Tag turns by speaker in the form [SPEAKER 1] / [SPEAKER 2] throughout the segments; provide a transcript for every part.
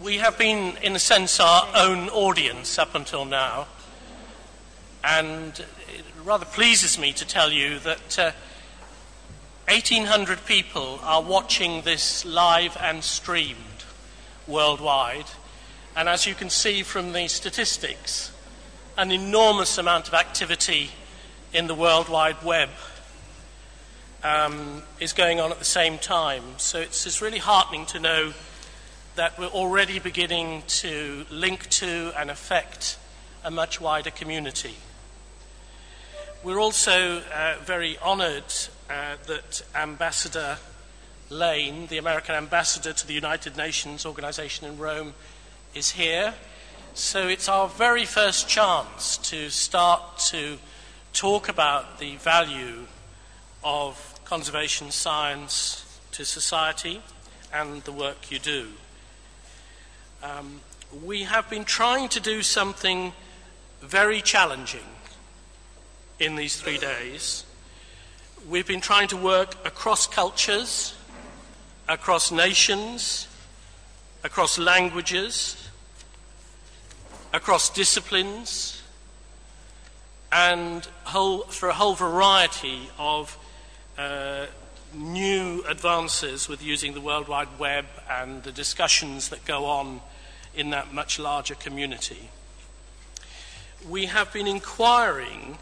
[SPEAKER 1] We have been, in a sense, our own audience up until now, and it rather pleases me to tell you that 1,800 people are watching this live and streamed worldwide, and as you can see from the statistics, an enormous amount of activity in the World Wide Web is going on at the same time. So it's really heartening to know that we're already beginning to link to and affect a much wider community. We're also very honoured that Ambassador Lane, the American ambassador to the United Nations organization in Rome, is here. So it's our very first chance to start to talk about the value of conservation science to society and the work you do. We have been trying to do something very challenging in these 3 days. We've been trying to work across cultures, across nations, across languages, across disciplines, and for a whole variety of new advances with using the World Wide Web and the discussions that go on in that much larger community. We have been inquiring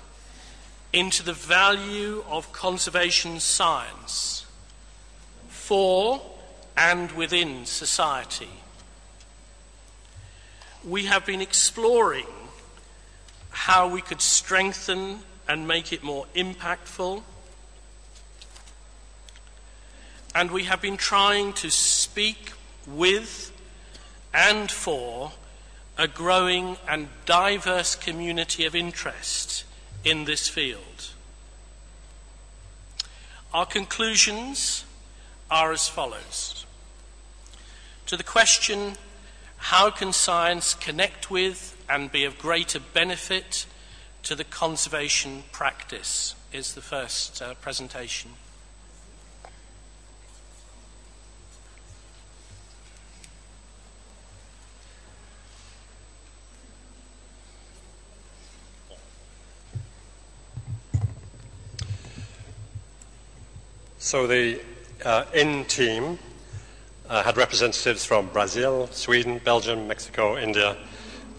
[SPEAKER 1] into the value of conservation science for and within society. We have been exploring how we could strengthen and make it more impactful. And we have been trying to speak with and for a growing and diverse community of interest in this field. Our conclusions are as follows. To the question, how can science connect with and be of greater benefit to the conservation practice, is the first presentation.
[SPEAKER 2] So the IN team had representatives from Brazil, Sweden, Belgium, Mexico, India,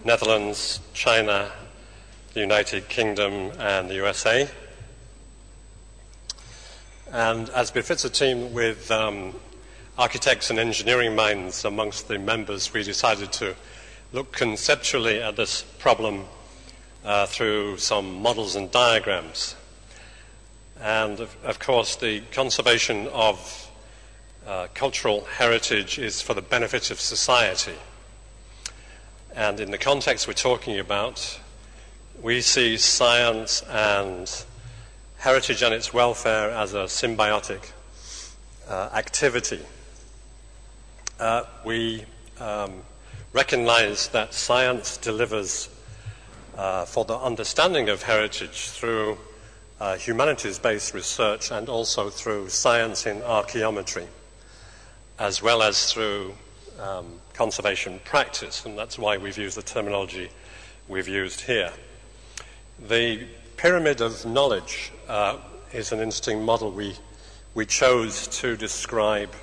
[SPEAKER 2] Netherlands, China, the United Kingdom, and the USA. And as befits a team with architects and engineering minds amongst the members, we decided to look conceptually at this problem through some models and diagrams. And of course, the conservation of cultural heritage is for the benefit of society. And in the context we're talking about, we see science and heritage and its welfare as a symbiotic activity. We recognize that science delivers for the understanding of heritage through humanities-based research and also through science in archaeometry, as well as through conservation practice, and that's why we've used the terminology we've used here. The pyramid of knowledge is an interesting model we chose to describe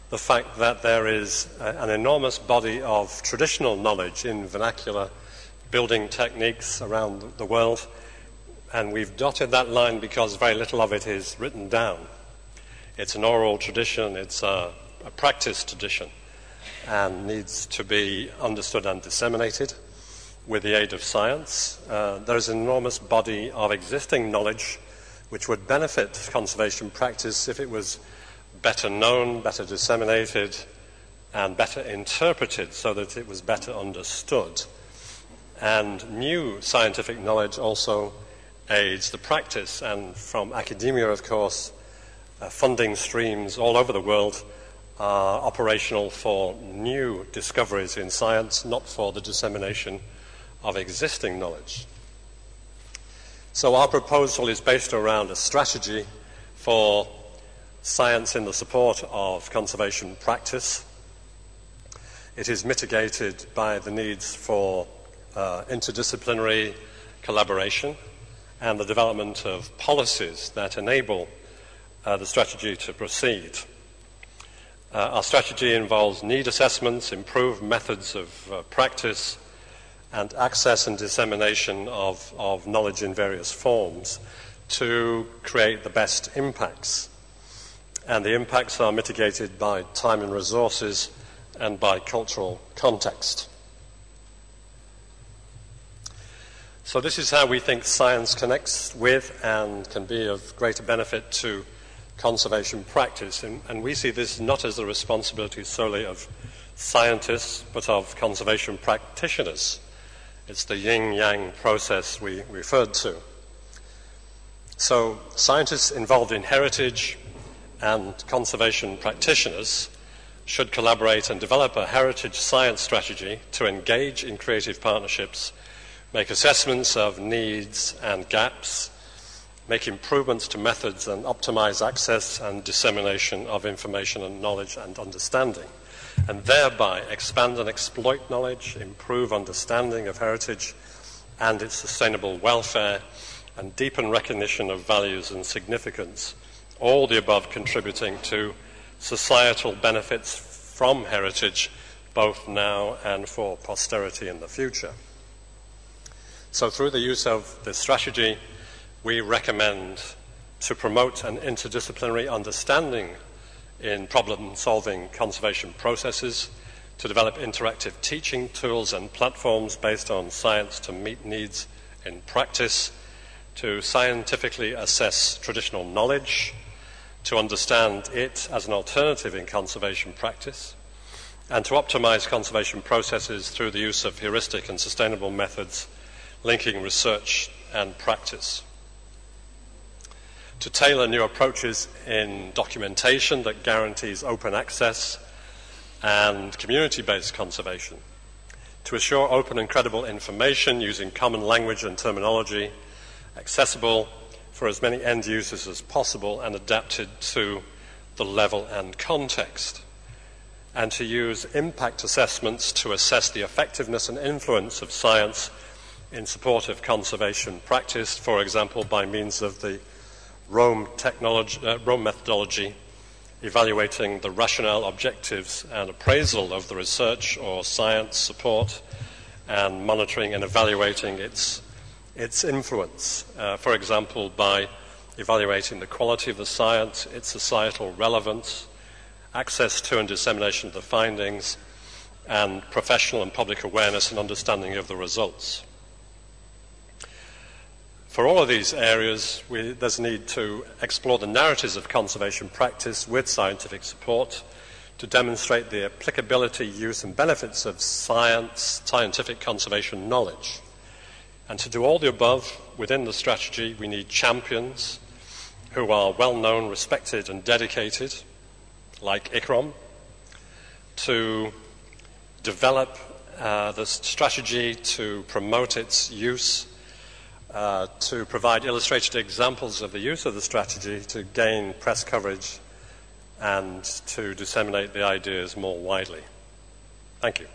[SPEAKER 2] the fact that there is an enormous body of traditional knowledge in vernacular building techniques around the world, and we've dotted that line because very little of it is written down. It's an oral tradition, it's a practice tradition, and needs to be understood and disseminated with the aid of science. There is an enormous body of existing knowledge which would benefit conservation practice if it was better known, better disseminated, and better interpreted so that it was better understood. And new scientific knowledge also aids the practice, and from academia, of course, funding streams all over the world are operational for new discoveries in science, not for the dissemination of existing knowledge. So our proposal is based around a strategy for science in the support of conservation practice. it is mitigated by the needs for interdisciplinary collaboration and the development of policies that enable the strategy to proceed. Our strategy involves need assessments, improved methods of practice, and access and dissemination of knowledge in various forms to create the best impacts. And the impacts are mitigated by time and resources and by cultural context. So this is how we think science connects with and can be of greater benefit to conservation practice. And we see this not as the responsibility solely of scientists, but of conservation practitioners. It's the yin-yang process we referred to. So scientists involved in heritage and conservation practitioners should collaborate and develop a heritage science strategy to engage in creative partnerships, make assessments of needs and gaps, make improvements to methods and optimize access and dissemination of information and knowledge and understanding, and thereby expand and exploit knowledge, improve understanding of heritage and its sustainable welfare, and deepen recognition of values and significance, all the above contributing to societal benefits from heritage, both now and for posterity in the future. So through the use of this strategy, we recommend to promote an interdisciplinary understanding in problem-solving conservation processes, to develop interactive teaching tools and platforms based on science to meet needs in practice, to scientifically assess traditional knowledge, to understand it as an alternative in conservation practice, and to optimize conservation processes through the use of heuristic and sustainable methods, linking research and practice. To tailor new approaches in documentation that guarantees open access and community-based conservation. To assure open and credible information using common language and terminology, accessible for as many end users as possible and adapted to the level and context. And to use impact assessments to assess the effectiveness and influence of science in support of conservation practice, for example, by means of the Rome methodology, evaluating the rationale, objectives, and appraisal of the research or science support, and monitoring and evaluating its influence, for example, by evaluating the quality of the science, its societal relevance, access to and dissemination of the findings, and professional and public awareness and understanding of the results. For all of these areas, there's a need to explore the narratives of conservation practice with scientific support to demonstrate the applicability, use, and benefits of scientific conservation knowledge. And to do all the above within the strategy, we need champions who are well-known, respected, and dedicated, like ICCROM, to develop the strategy, to promote its use, to provide illustrated examples of the use of the strategy, to gain press coverage, and to disseminate the ideas more widely. Thank you.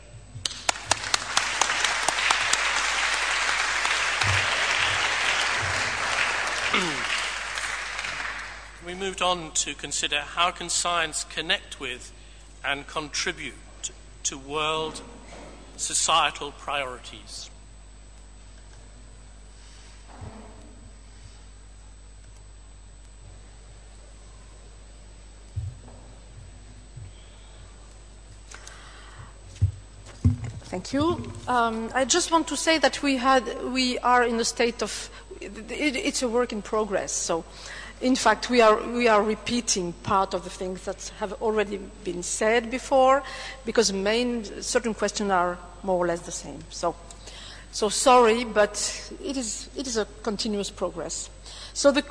[SPEAKER 1] We moved on to consider how can science connect with and contribute to world societal priorities.
[SPEAKER 3] Thank you. I just want to say that we are in a state of, it's a work in progress. So, in fact, we are repeating part of the things that have already been said before, because certain questions are more or less the same. So sorry, but it is a continuous progress. So the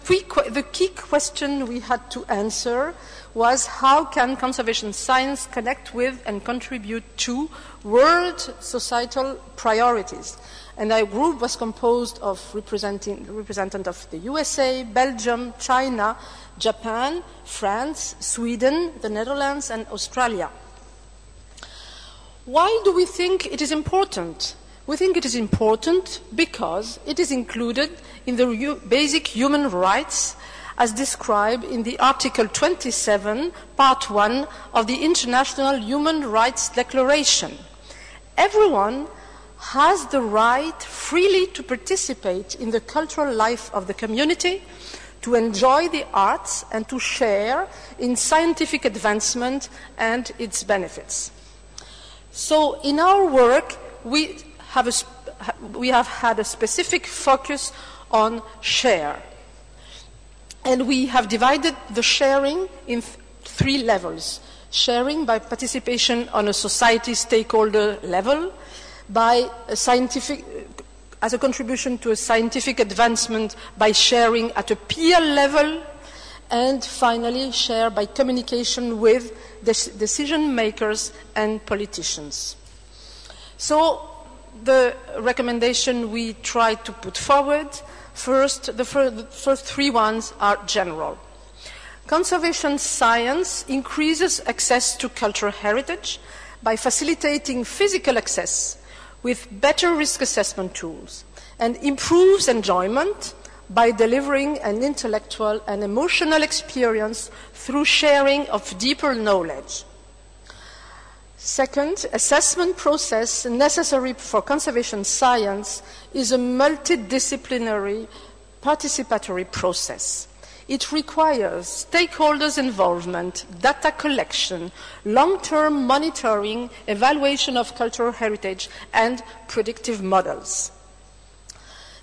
[SPEAKER 3] key question we had to answer was how can conservation science connect with and contribute to world societal priorities? And our group was composed of representatives of the USA, Belgium, China, Japan, France, Sweden, the Netherlands, and Australia. Why do we think it is important? We think it is important because it is included in the basic human rights as described in the Article 27, Part 1 of the International Human Rights Declaration. Everyone has the right freely to participate in the cultural life of the community, to enjoy the arts, and to share in scientific advancement and its benefits. So in our work, we have had a specific focus on share. And we have divided the sharing in three levels. Sharing by participation on a society stakeholder level, by a as a contribution to a scientific advancement by sharing at a peer level, and finally share by communication with decision makers and politicians. So the recommendation we try to put forward, the first three ones are general. Conservation science increases access to cultural heritage by facilitating physical access with better risk assessment tools, and improves enjoyment by delivering an intellectual and emotional experience through sharing of deeper knowledge. Second, assessment process necessary for conservation science is a multidisciplinary participatory process. It requires stakeholders' involvement, data collection, long-term monitoring, evaluation of cultural heritage, and predictive models.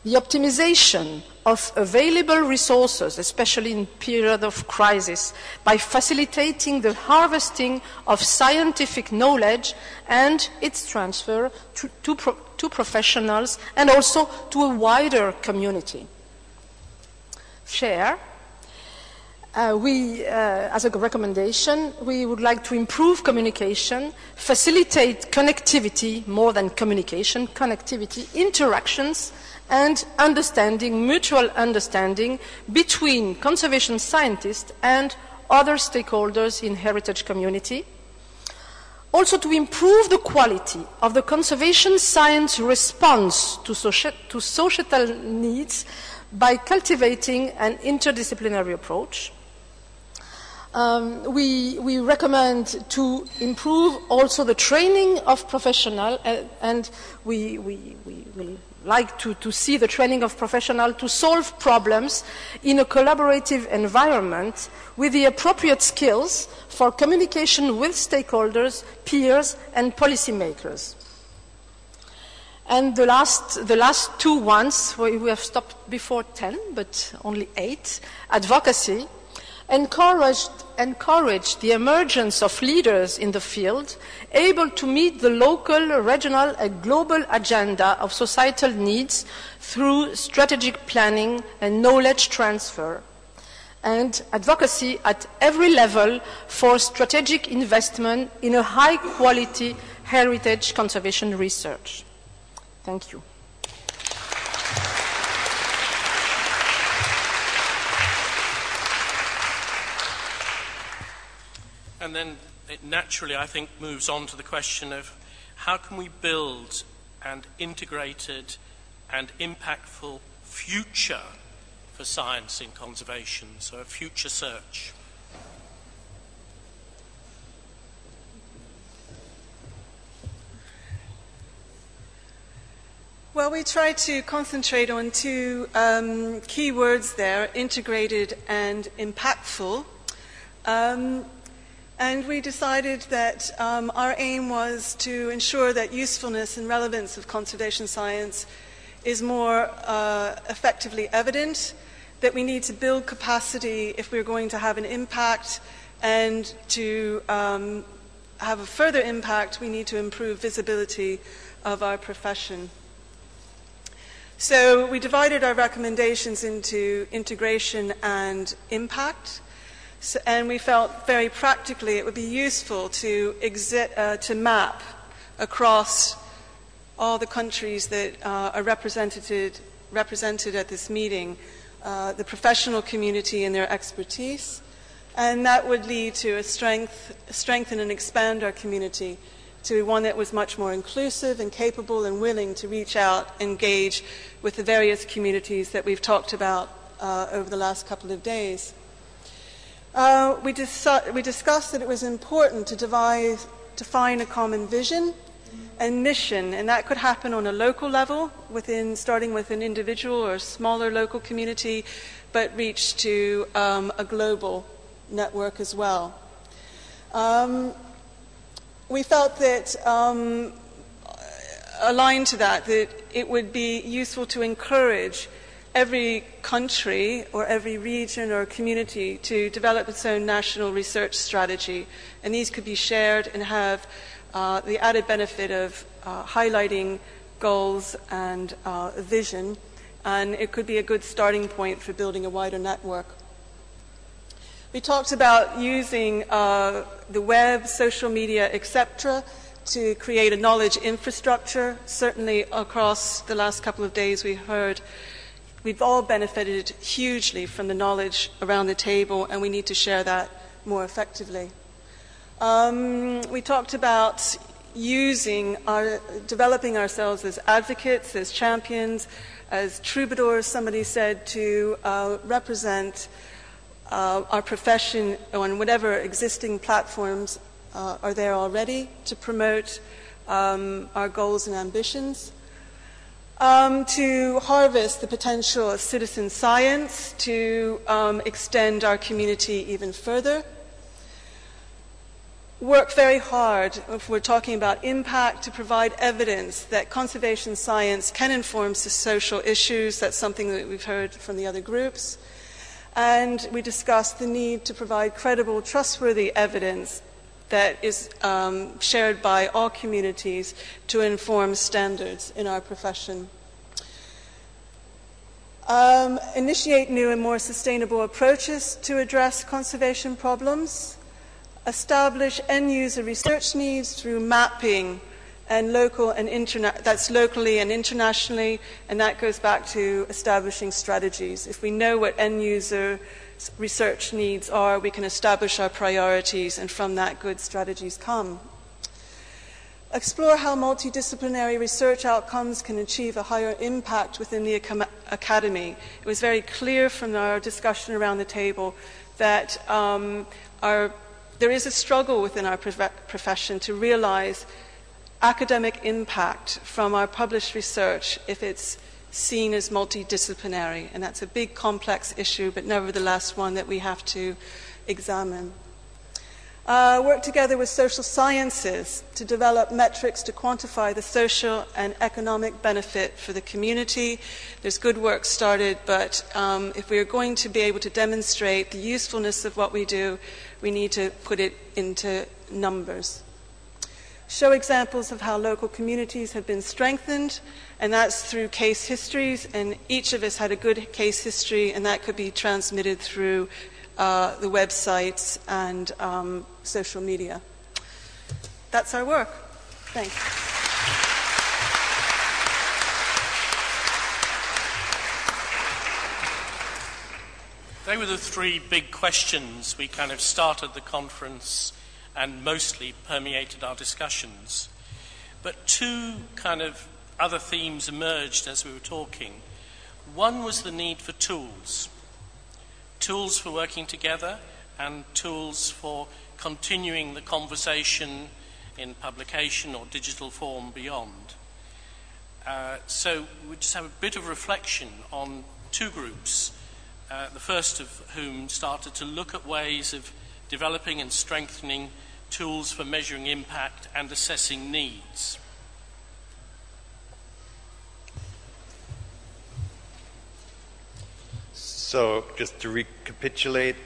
[SPEAKER 3] The optimization of available resources, especially in periods of crisis, by facilitating the harvesting of scientific knowledge and its transfer to professionals and also to a wider community. Share. As a recommendation, we would like to improve communication, facilitate connectivity more than communication, connectivity, interactions, and understanding, mutual understanding between conservation scientists and other stakeholders in heritage community. Also to improve the quality of the conservation science response to societal needs by cultivating an interdisciplinary approach. We recommend to improve also the training of professionals, and we will like to see the training of professionals to solve problems in a collaborative environment with the appropriate skills for communication with stakeholders, peers, and policymakers. And the last two ones, we have stopped before 10, but only 8, advocacy. Encourage the emergence of leaders in the field able to meet the local, regional, and global agenda of societal needs through strategic planning and knowledge transfer. And advocacy at every level for strategic investment in a high-quality heritage conservation research. Thank you.
[SPEAKER 1] And then it naturally, I think, moves on to the question of how can we build an integrated and impactful future for science in conservation, so a future search.
[SPEAKER 4] Well, we try to concentrate on two key words there, integrated and impactful. And we decided that our aim was to ensure that usefulness and relevance of conservation science is more effectively evident, that we need to build capacity if we're going to have an impact, and to have a further impact, we need to improve visibility of our profession. So we divided our recommendations into integration and impact. And we felt very practically it would be useful to map across all the countries that are represented at this meeting, the professional community and their expertise. And that would lead to strengthen and expand our community to one that was much more inclusive and capable and willing to reach out, engage with the various communities that we've talked about over the last couple of days. We discussed that it was important to define a common vision and mission, and that could happen on a local level, starting with an individual or smaller local community, but reach to a global network as well. We felt that, aligned to that it would be useful to encourage every country or every region or community to develop its own national research strategy, and these could be shared and have the added benefit of highlighting goals and vision, and it could be a good starting point for building a wider network. We talked about using the web, social media, etc., to create a knowledge infrastructure. Certainly across the last couple of days we've all benefited hugely from the knowledge around the table, and we need to share that more effectively. We talked about developing ourselves as advocates, as champions, as troubadours, somebody said, to represent our profession on whatever existing platforms are there already to promote our goals and ambitions. To harvest the potential of citizen science, to extend our community even further. Work very hard, if we're talking about impact, to provide evidence that conservation science can inform social issues. That's something that we've heard from the other groups. And we discussed the need to provide credible, trustworthy evidence that is shared by all communities to inform standards in our profession. Initiate new and more sustainable approaches to address conservation problems. Establish end-user research needs through mapping and that's locally and internationally, and that goes back to establishing strategies. If we know what end-user research needs are, we can establish our priorities, and from that, good strategies come. Explore how multidisciplinary research outcomes can achieve a higher impact within the academy. It was very clear from our discussion around the table that there is a struggle within our profession to realize academic impact from our published research if it's seen as multidisciplinary, and that's a big complex issue, but nevertheless one that we have to examine. Work together with social sciences to develop metrics to quantify the social and economic benefit for the community. There's good work started, but if we are going to be able to demonstrate the usefulness of what we do, we need to put it into numbers. Show examples of how local communities have been strengthened, and that's through case histories, and each of us had a good case history, and that could be transmitted through the websites and social media. That's our work. Thanks.
[SPEAKER 1] They were the three big questions we kind of started the conference and mostly permeated our discussions. But two kind of other themes emerged as we were talking. One was the need for tools. Tools for working together and tools for continuing the conversation in publication or digital form beyond. So we just have a bit of reflection on two groups, the first of whom started to look at ways of developing and strengthening tools for measuring impact and assessing needs.
[SPEAKER 5] So just to recapitulate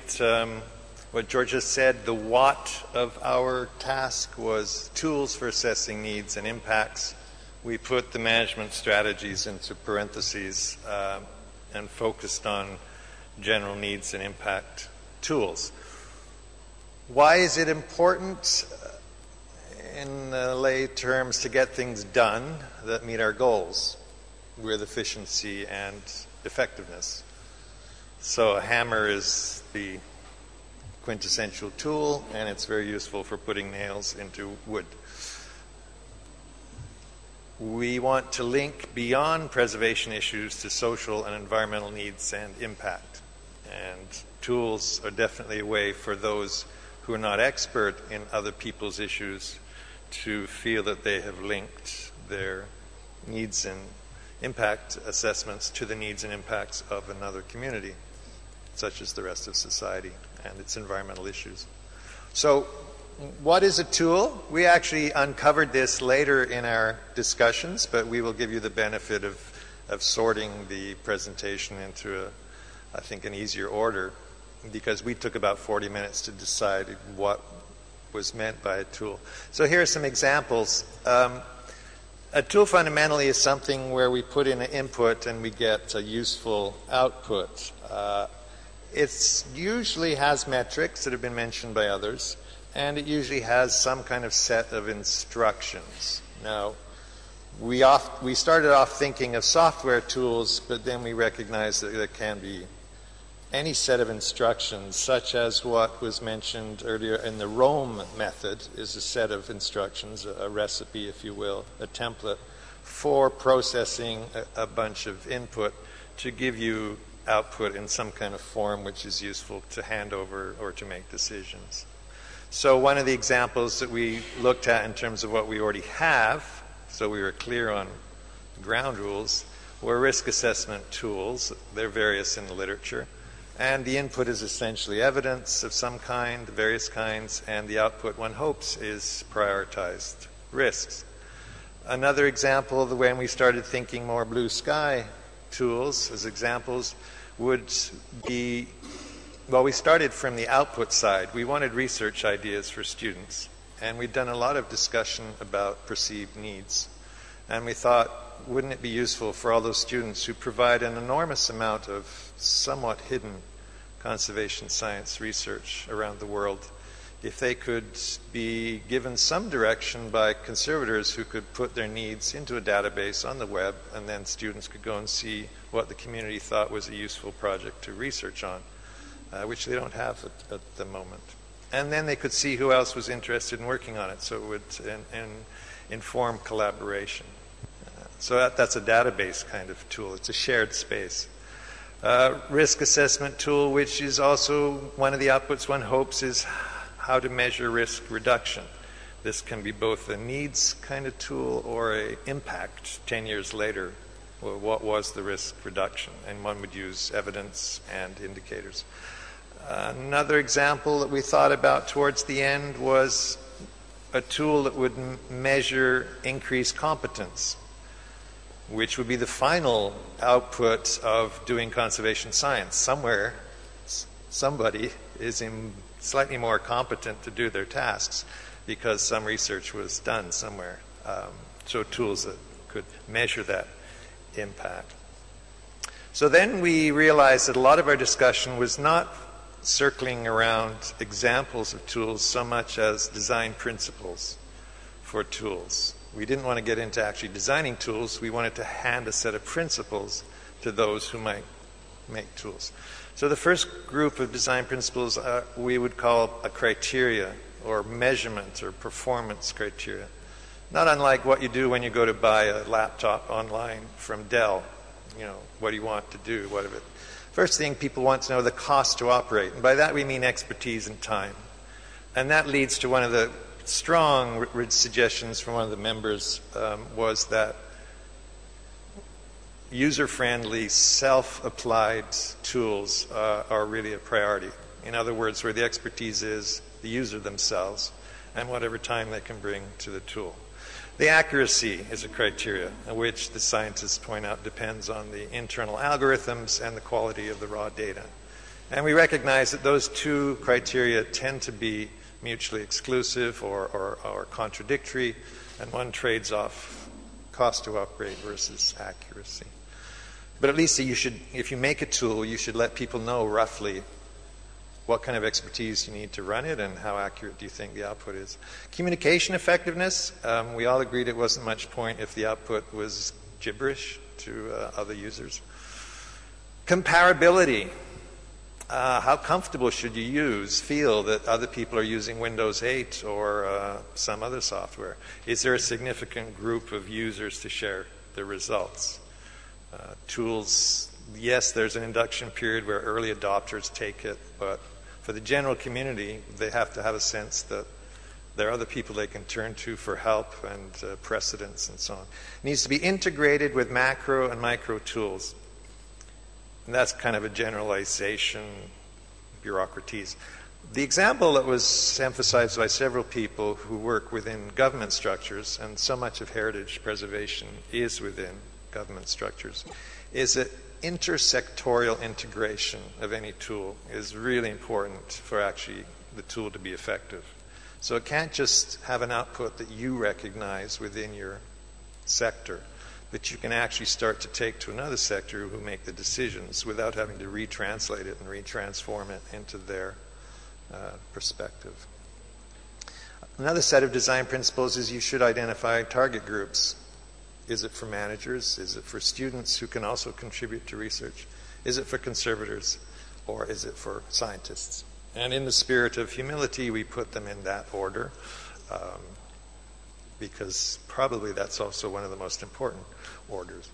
[SPEAKER 5] what George has said, the what of our task was tools for assessing needs and impacts. We put the management strategies into parentheses and focused on general needs and impact tools. Why is it important, in lay terms, to get things done that meet our goals with efficiency and effectiveness? So a hammer is the quintessential tool, and it's very useful for putting nails into wood. we want to link beyond preservation issues to social and environmental needs and impact. And tools are definitely a way for those who are not expert in other people's issues to feel that they have linked their needs and impact assessments to the needs and impacts of another community, such as the rest of society and its environmental issues. So, what is a tool? We actually uncovered this later in our discussions, but we will give you the benefit of sorting the presentation into, I think, an easier order, because we took about 40 minutes to decide what was meant by a tool. So here are some examples. A tool fundamentally is something where we put in an input and we get a useful output. It usually has metrics that have been mentioned by others, and it usually has some kind of set of instructions. Now, we started off thinking of software tools, but then we recognized that there can be any set of instructions, such as what was mentioned earlier in the ROAM method, is a set of instructions, a recipe, if you will, a template for processing a bunch of input to give you output in some kind of form which is useful to hand over or to make decisions. So one of the examples that we looked at in terms of what we already have, so we were clear on ground rules, were risk assessment tools. They're various in the literature. And the input is essentially evidence of some kind, various kinds, and the output, one hopes, is prioritized risks. Another example of when we started thinking more blue sky tools as examples would be, well, we started from the output side. We wanted research ideas for students, and we'd done a lot of discussion about perceived needs. And we thought, wouldn't it be useful for all those students who provide an enormous amount of somewhat hidden conservation science research around the world, if they could be given some direction by conservators who could put their needs into a database on the web, and then students could go and see what the community thought was a useful project to research on, which they don't have at the moment. And then they could see who else was interested in working on it, so it would inform collaboration. So that's a database kind of tool. It's a shared space. Risk assessment tool, which is also one of the outputs one hopes, is how to measure risk reduction. This can be both a needs kind of tool or an impact 10 years later. Well, what was the risk reduction? And one would use evidence and indicators. Another example that we thought about towards the end was a tool that would measure increased competence, which would be the final output of doing conservation science. Somewhere, somebody is slightly more competent to do their tasks because some research was done somewhere. So tools that could measure that impact. So then we realized that a lot of our discussion was not circling around examples of tools so much as design principles for tools. We didn't want to get into actually designing tools. We wanted to hand a set of principles to those who might make tools. So the first group of design principles we would call a criteria or measurement or performance criteria. Not unlike what you do when you go to buy a laptop online from Dell. You know, what do you want to do? What of it? First thing, people want to know the cost to operate. And by that we mean expertise and time. And that leads to one of the strong suggestions from one of the members was that user-friendly, self-applied tools are really a priority. In other words, where the expertise is the user themselves and whatever time they can bring to the tool. The accuracy is a criteria, which the scientists point out depends on the internal algorithms and the quality of the raw data. And we recognize that those two criteria tend to be mutually exclusive or contradictory, and one trades off cost to operate versus accuracy. But at least you should, if you make a tool, you should let people know roughly what kind of expertise you need to run it and how accurate do you think the output is. Communication effectiveness, we all agreed it wasn't much point if the output was gibberish to other users. Comparability. How comfortable should you feel that other people are using Windows 8 or some other software? Is there a significant group of users to share the results? Tools, yes, there's an induction period where early adopters take it, but for the general community, they have to have a sense that there are other people they can turn to for help and precedence and so on. It needs to be integrated with macro and micro tools. And that's kind of a generalization, bureaucraties. The example that was emphasized by several people who work within government structures, and so much of heritage preservation is within government structures, is that intersectorial integration of any tool is really important for actually the tool to be effective. So it can't just have an output that you recognize within your sector, but you can actually start to take to another sector who make the decisions without having to retranslate it and retransform it into their perspective. Another set of design principles is you should identify target groups. Is it for managers? Is it for students who can also contribute to research? Is it for conservators? Or is it for scientists? And in the spirit of humility, we put them in that order, because probably that's also one of the most important orders.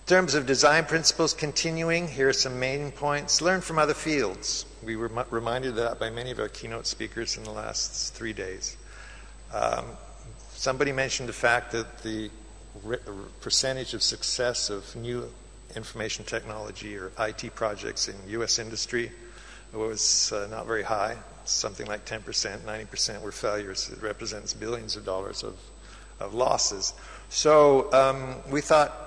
[SPEAKER 5] In terms of design principles continuing, here are some main points. Learn from other fields. We were reminded of that by many of our keynote speakers in the last 3 days. Somebody mentioned the fact that the percentage of success of new information technology or IT projects in U.S. industry was not very high, something like 10%, 90% were failures. It represents billions of dollars of losses. So we thought,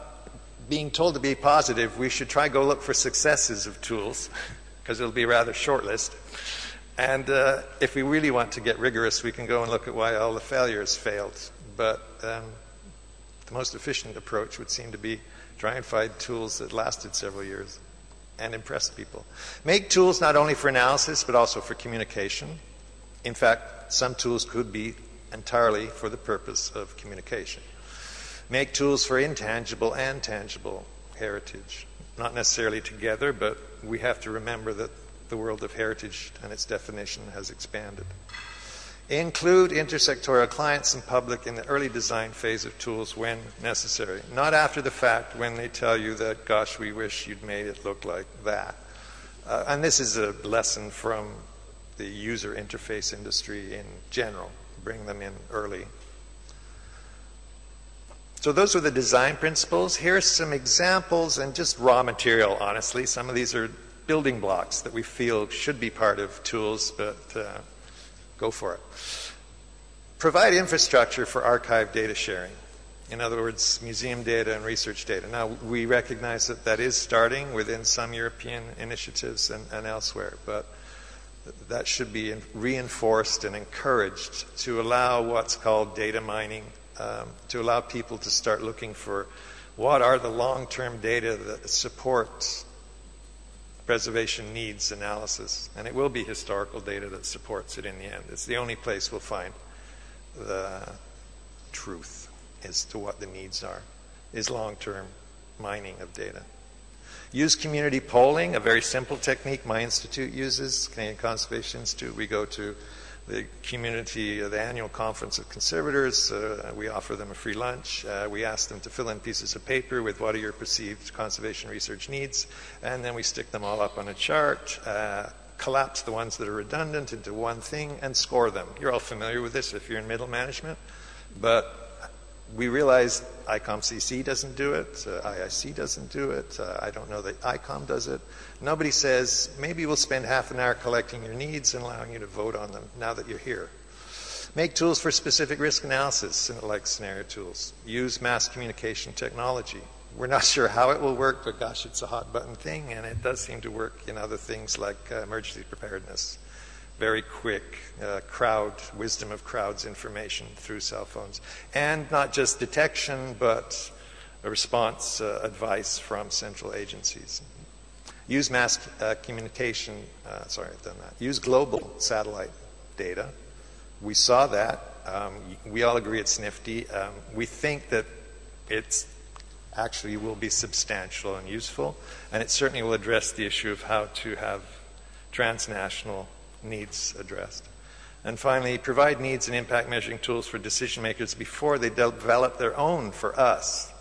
[SPEAKER 5] being told to be positive, we should try go look for successes of tools, because it'll be a rather short list. And if we really want to get rigorous, we can go and look at why all the failures failed. But the most efficient approach would seem to be try and find tools that lasted several years and impress people. Make tools not only for analysis, but also for communication. In fact, some tools could be entirely for the purpose of communication. Make tools for intangible and tangible heritage. Not necessarily together, but we have to remember that the world of heritage and its definition has expanded. Include intersectorial clients and public in the early design phase of tools when necessary. Not after the fact when they tell you that, gosh, we wish you'd made it look like that. And this is a lesson from the user interface industry in general. Bring them in early. So those were the design principles. Here's some examples and just raw material, honestly. Some of these are building blocks that we feel should be part of tools, but go for it. Provide infrastructure for archive data sharing. In other words, museum data and research data. Now, we recognize that that is starting within some European initiatives and elsewhere, but that should be reinforced and encouraged to allow what's called data mining, to allow people to start looking for what are the long-term data that support preservation needs analysis. And it will be historical data that supports it in the end. It's the only place we'll find the truth as to what the needs are, is long-term mining of data. Use community polling, a very simple technique my institute uses, Canadian Conservation Institute. We go to the community, the annual conference of conservators. We offer them a free lunch. We ask them to fill in pieces of paper with what are your perceived conservation research needs, and then we stick them all up on a chart, collapse the ones that are redundant into one thing, and score them. You're all familiar with this if you're in middle management, but we realize ICOM-CC doesn't do it, IIC doesn't do it, I don't know that ICOM does it. Nobody says, maybe we'll spend half an hour collecting your needs and allowing you to vote on them now that you're here. Make tools for specific risk analysis, like scenario tools. Use mass communication technology. We're not sure how it will work, but gosh, it's a hot button thing, and it does seem to work in other things like emergency preparedness. Very quick wisdom of crowds information through cell phones. And not just detection, but a response advice from central agencies. Use mass communication, use global satellite data. We saw that. We all agree it's nifty. We think that it's actually will be substantial and useful, and it certainly will address the issue of how to have transnational needs addressed. And finally, provide needs and impact measuring tools for decision makers before they develop their own for us.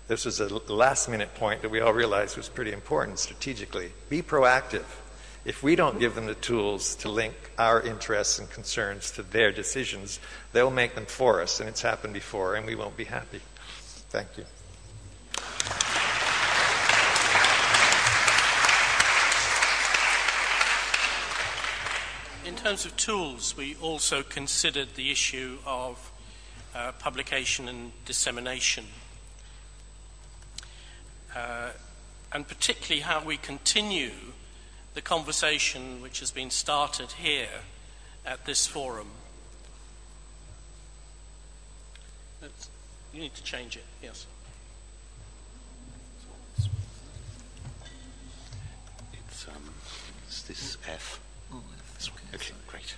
[SPEAKER 5] This was a last-minute point that we all realized was pretty important strategically. Be proactive. If we don't give them the tools to link our interests and concerns to their decisions, they'll make them for us, and it's happened before, and we won't be happy. Thank you.
[SPEAKER 1] In terms of tools, we also considered the issue of publication and dissemination, and particularly how we continue the conversation which has been started here at this forum. You need to change it, yes.
[SPEAKER 6] It's this F. Oh, this one. Okay, great.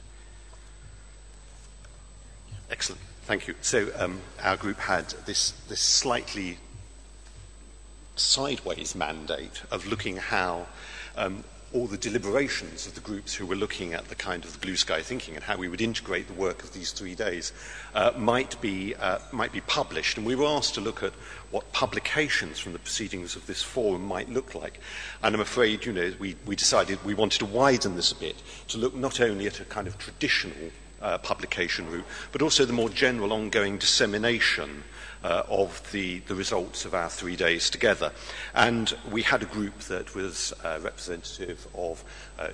[SPEAKER 6] Excellent, thank you. So our group had this slightly sideways mandate of looking how all the deliberations of the groups who were looking at the kind of blue sky thinking and how we would integrate the work of these 3 days might be published. And we were asked to look at what publications from the proceedings of this forum might look like. And I'm afraid, we decided we wanted to widen this a bit to look not only at a kind of traditional publication route, but also the more general ongoing dissemination of the results of our 3 days together. And we had a group that was representative of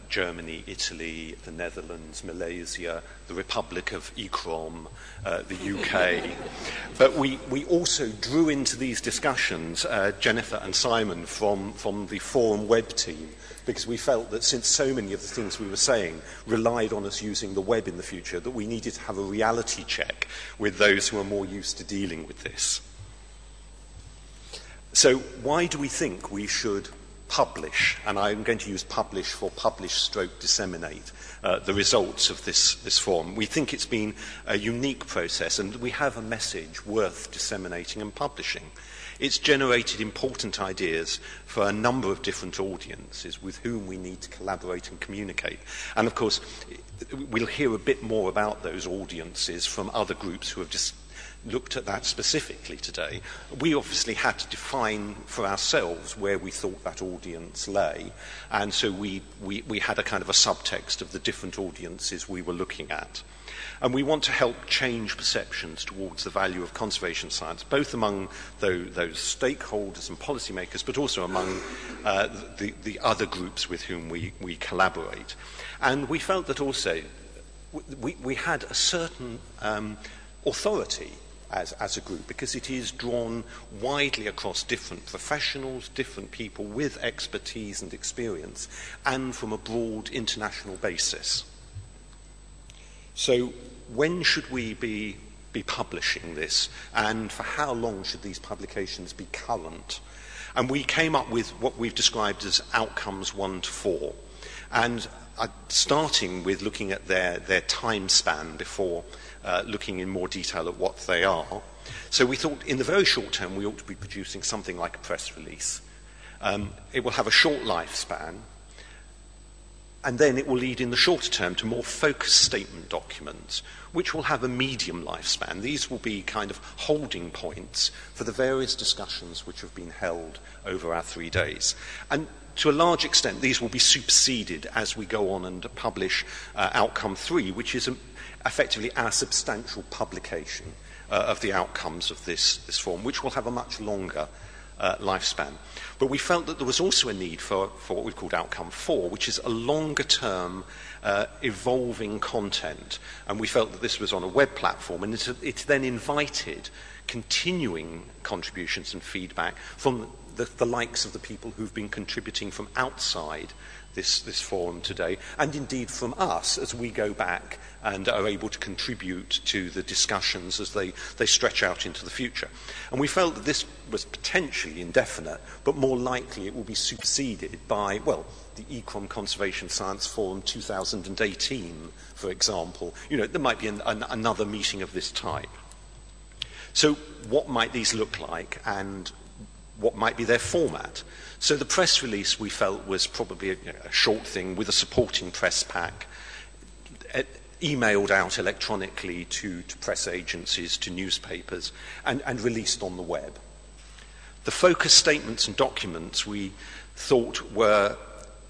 [SPEAKER 6] Germany, Italy, the Netherlands, Malaysia, the Republic of ICCROM, the UK. But we also drew into these discussions Jennifer and Simon from the Forum web team, because we felt that since so many of the things we were saying relied on us using the web in the future, that we needed to have a reality check with those who are more used to dealing with this. So why do we think we should publish, and I'm going to use publish for publish/disseminate, the results of this forum? We think it's been a unique process, and we have a message worth disseminating and publishing. It's generated important ideas for a number of different audiences with whom we need to collaborate and communicate. And of course, we'll hear a bit more about those audiences from other groups who have just looked at that specifically today. We obviously had to define for ourselves where we thought that audience lay, and so we had a kind of a subtext of the different audiences we were looking at. And we want to help change perceptions towards the value of conservation science, both among those stakeholders and policymakers, but also among the other groups with whom we collaborate. And we felt that also we had a certain authority as a group, because it is drawn widely across different professionals, different people with expertise and experience, and from a broad international basis. So when should we be publishing this, and for how long should these publications be current? And we came up with what we've described as outcomes 1 to 4. And starting with looking at their time span before looking in more detail at what they are. So we thought in the very short term we ought to be producing something like a press release. It will have a short lifespan, and then it will lead in the shorter term to more focused statement documents, which will have a medium lifespan. These will be kind of holding points for the various discussions which have been held over our 3 days. And to a large extent, these will be superseded as we go on and publish Outcome 3, which is effectively our substantial publication of the outcomes of this forum, which will have a much longer lifespan. But we felt that there was also a need for what we've called Outcome 4, which is a longer-term evolving content. And we felt that this was on a web platform, and it then invited continuing contributions and feedback from the likes of the people who've been contributing from outside this forum today, and indeed from us as we go back and are able to contribute to the discussions as they stretch out into the future. And we felt that this was potentially indefinite, but more likely it will be superseded by, well, the ICCROM Conservation Science Forum 2018, for example. There might be another meeting of this type. So what might these look like, and what might be their format. So the press release we felt was probably a short thing with a supporting press pack, emailed out electronically to press agencies, to newspapers, and released on the web. The focus statements and documents we thought were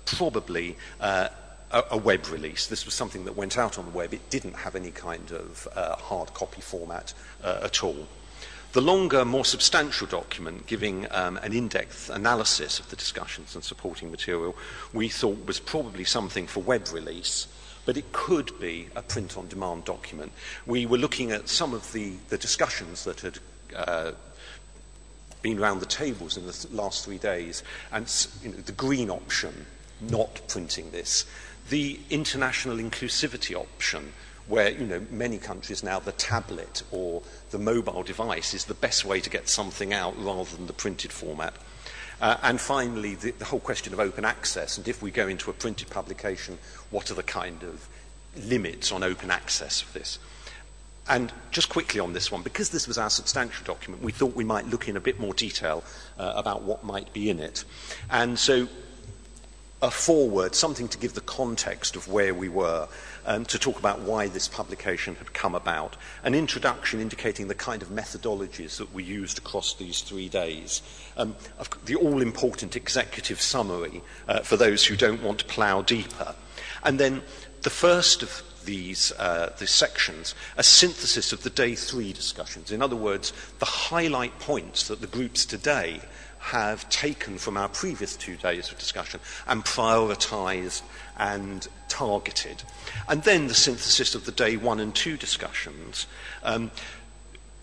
[SPEAKER 6] probably a web release. This was something that went out on the web. It didn't have any kind of hard copy format at all. The longer, more substantial document, giving an in-depth analysis of the discussions and supporting material, we thought was probably something for web release, but it could be a print-on-demand document. We were looking at some of the discussions that had been around the tables in the last 3 days, and the green option, not printing this, the international inclusivity option, where many countries now, the tablet or the mobile device is the best way to get something out rather than the printed format. And finally, the whole question of open access, and if we go into a printed publication, what are the kind of limits on open access of this? And just quickly on this one, because this was our substantial document, we thought we might look in a bit more detail about what might be in it. And so a foreword, something to give the context of where we were, to talk about why this publication had come about, an introduction indicating the kind of methodologies that we used across these 3 days, the all-important executive summary for those who don't want to plough deeper, and then the first of these sections, a synthesis of the day 3 discussions. In other words, the highlight points that the groups today have taken from our previous 2 days of discussion and prioritised and targeted. And then the synthesis of the day 1 and 2 discussions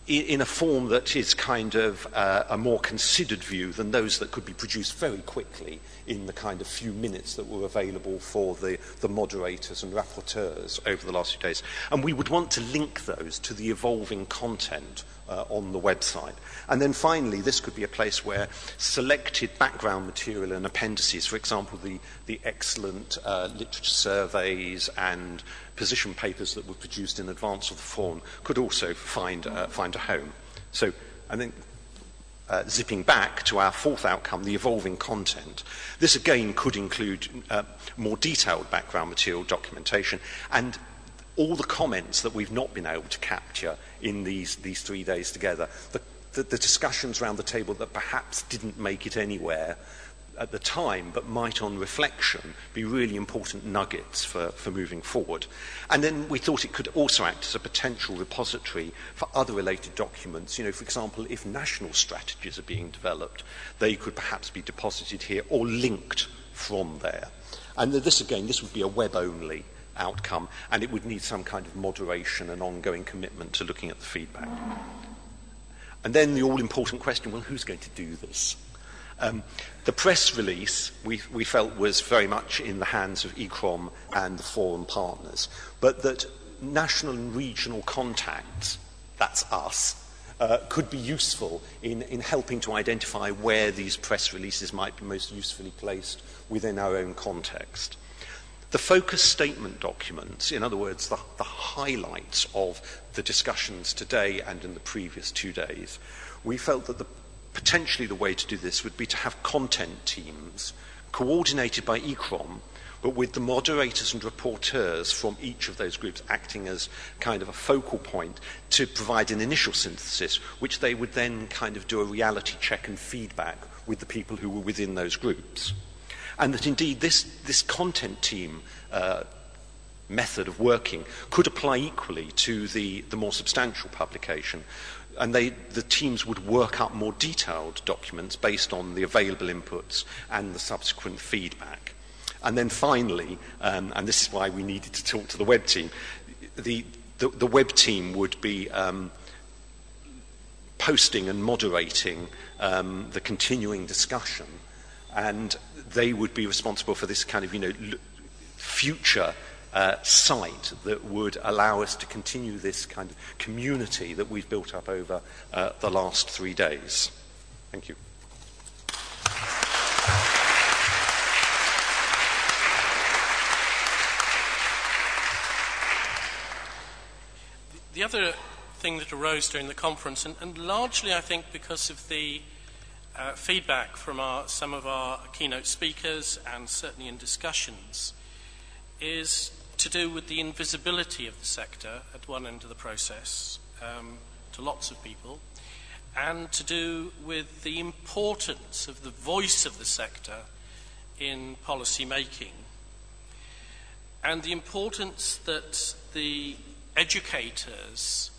[SPEAKER 6] in a form that is kind of a more considered view than those that could be produced very quickly in the kind of few minutes that were available for the moderators and rapporteurs over the last few days. And we would want to link those to the evolving content on the website. And then finally, this could be a place where selected background material and appendices, for example, the excellent literature surveys and position papers that were produced in advance of the forum, could also find a home. So, I think, zipping back to our 4th outcome, the evolving content, this again could include more detailed background material documentation and all the comments that we've not been able to capture in these 3 days together, the discussions around the table that perhaps didn't make it anywhere at the time, but might on reflection be really important nuggets for moving forward. And then we thought it could also act as a potential repository for other related documents. For example, if national strategies are being developed, they could perhaps be deposited here or linked from there. And this would be a web-only outcome, and it would need some kind of moderation and ongoing commitment to looking at the feedback. And then the all-important question, well, who's going to do this? The press release, we felt, was very much in the hands of ICCROM and the forum partners, but that national and regional contacts, that's us, could be useful in helping to identify where these press releases might be most usefully placed within our own context. The focus statement documents, in other words, the highlights of the discussions today and in the previous 2 days, we felt that potentially the way to do this would be to have content teams coordinated by ICCROM, but with the moderators and rapporteurs from each of those groups acting as kind of a focal point to provide an initial synthesis, which they would then kind of do a reality check and feedback with the people who were within those groups. And that indeed this content team method of working could apply equally to the more substantial publication. And the teams would work up more detailed documents based on the available inputs and the subsequent feedback. And then finally, and this is why we needed to talk to the web team, the web team would be posting and moderating the continuing discussion, and they would be responsible for this kind of, future site that would allow us to continue this kind of community that we've built up over the last 3 days. Thank you.
[SPEAKER 1] The other thing that arose during the conference, and largely I think because of the feedback from some of our keynote speakers, and certainly in discussions, is to do with the invisibility of the sector at one end of the process to lots of people, and to do with the importance of the voice of the sector in policy making, and the importance that the educators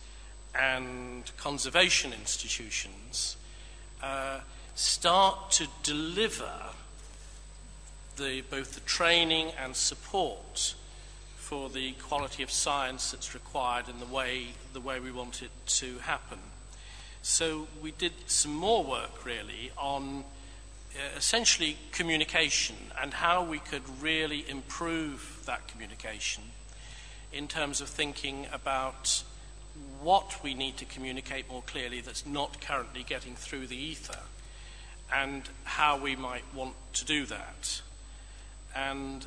[SPEAKER 1] and conservation institutions start to deliver both the training and support for the quality of science that's required in the way we want it to happen. So we did some more work really on essentially communication and how we could really improve that communication in terms of thinking about what we need to communicate more clearly that's not currently getting through the ether, and how we might want to do that. And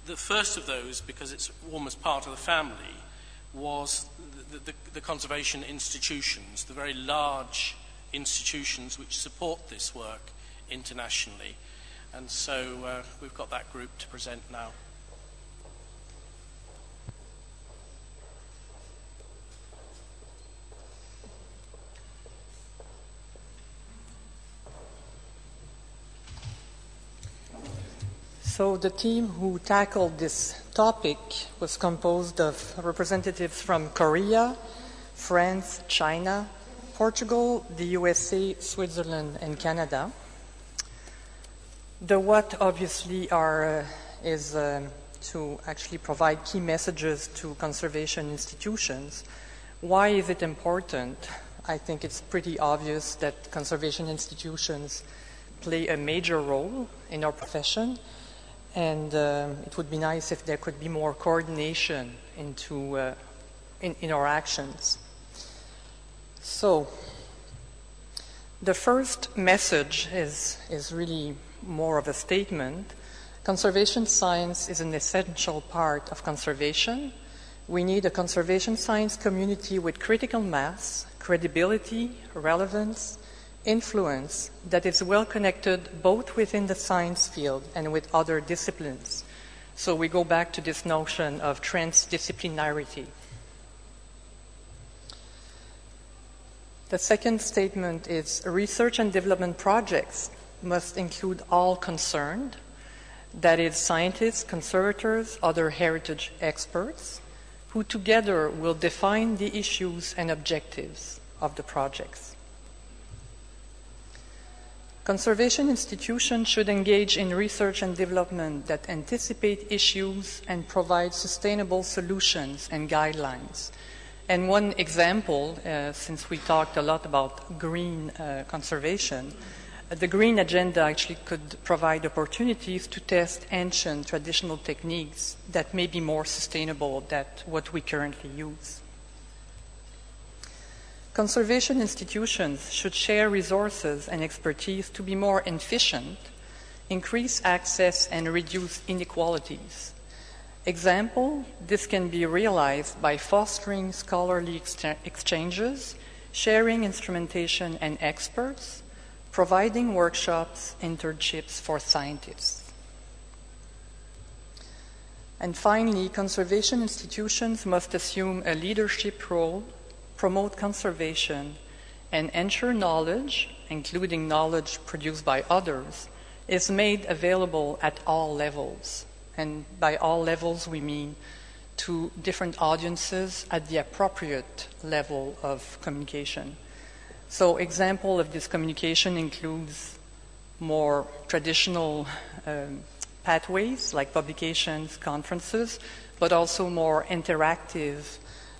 [SPEAKER 1] the first of those, because it's almost part of the family, was the conservation institutions, the very large institutions which support this work internationally. And so we've got that group to present now.
[SPEAKER 7] So the team who tackled this topic was composed of representatives from Korea, France, China, Portugal, the USA, Switzerland, and Canada. The what obviously is to actually provide key messages to conservation institutions. Why is it important? I think it's pretty obvious that conservation institutions play a major role in our profession. And it would be nice if there could be more coordination in our actions. So the first message is really more of a statement. Conservation science is an essential part of conservation. We need a conservation science community with critical mass, credibility, relevance, influence that is well connected both within the science field and with other disciplines. So we go back to this notion of transdisciplinarity. The second statement is research and development projects must include all concerned, that is, scientists, conservators, other heritage experts, who together will define the issues and objectives of the projects. Conservation institutions should engage in research and development that anticipate issues and provide sustainable solutions and guidelines. And one example, since we talked a lot about green conservation, the green agenda actually could provide opportunities to test ancient traditional techniques that may be more sustainable than what we currently use. Conservation institutions should share resources and expertise to be more efficient, increase access, and reduce inequalities. Example, this can be realized by fostering scholarly exchanges, sharing instrumentation and experts, providing workshops, internships for scientists. And finally, conservation institutions must assume a leadership role, promote conservation, and ensure knowledge, including knowledge produced by others, is made available at all levels. And by all levels, we mean to different audiences at the appropriate level of communication. So example of this communication includes more traditional pathways like publications, conferences, but also more interactive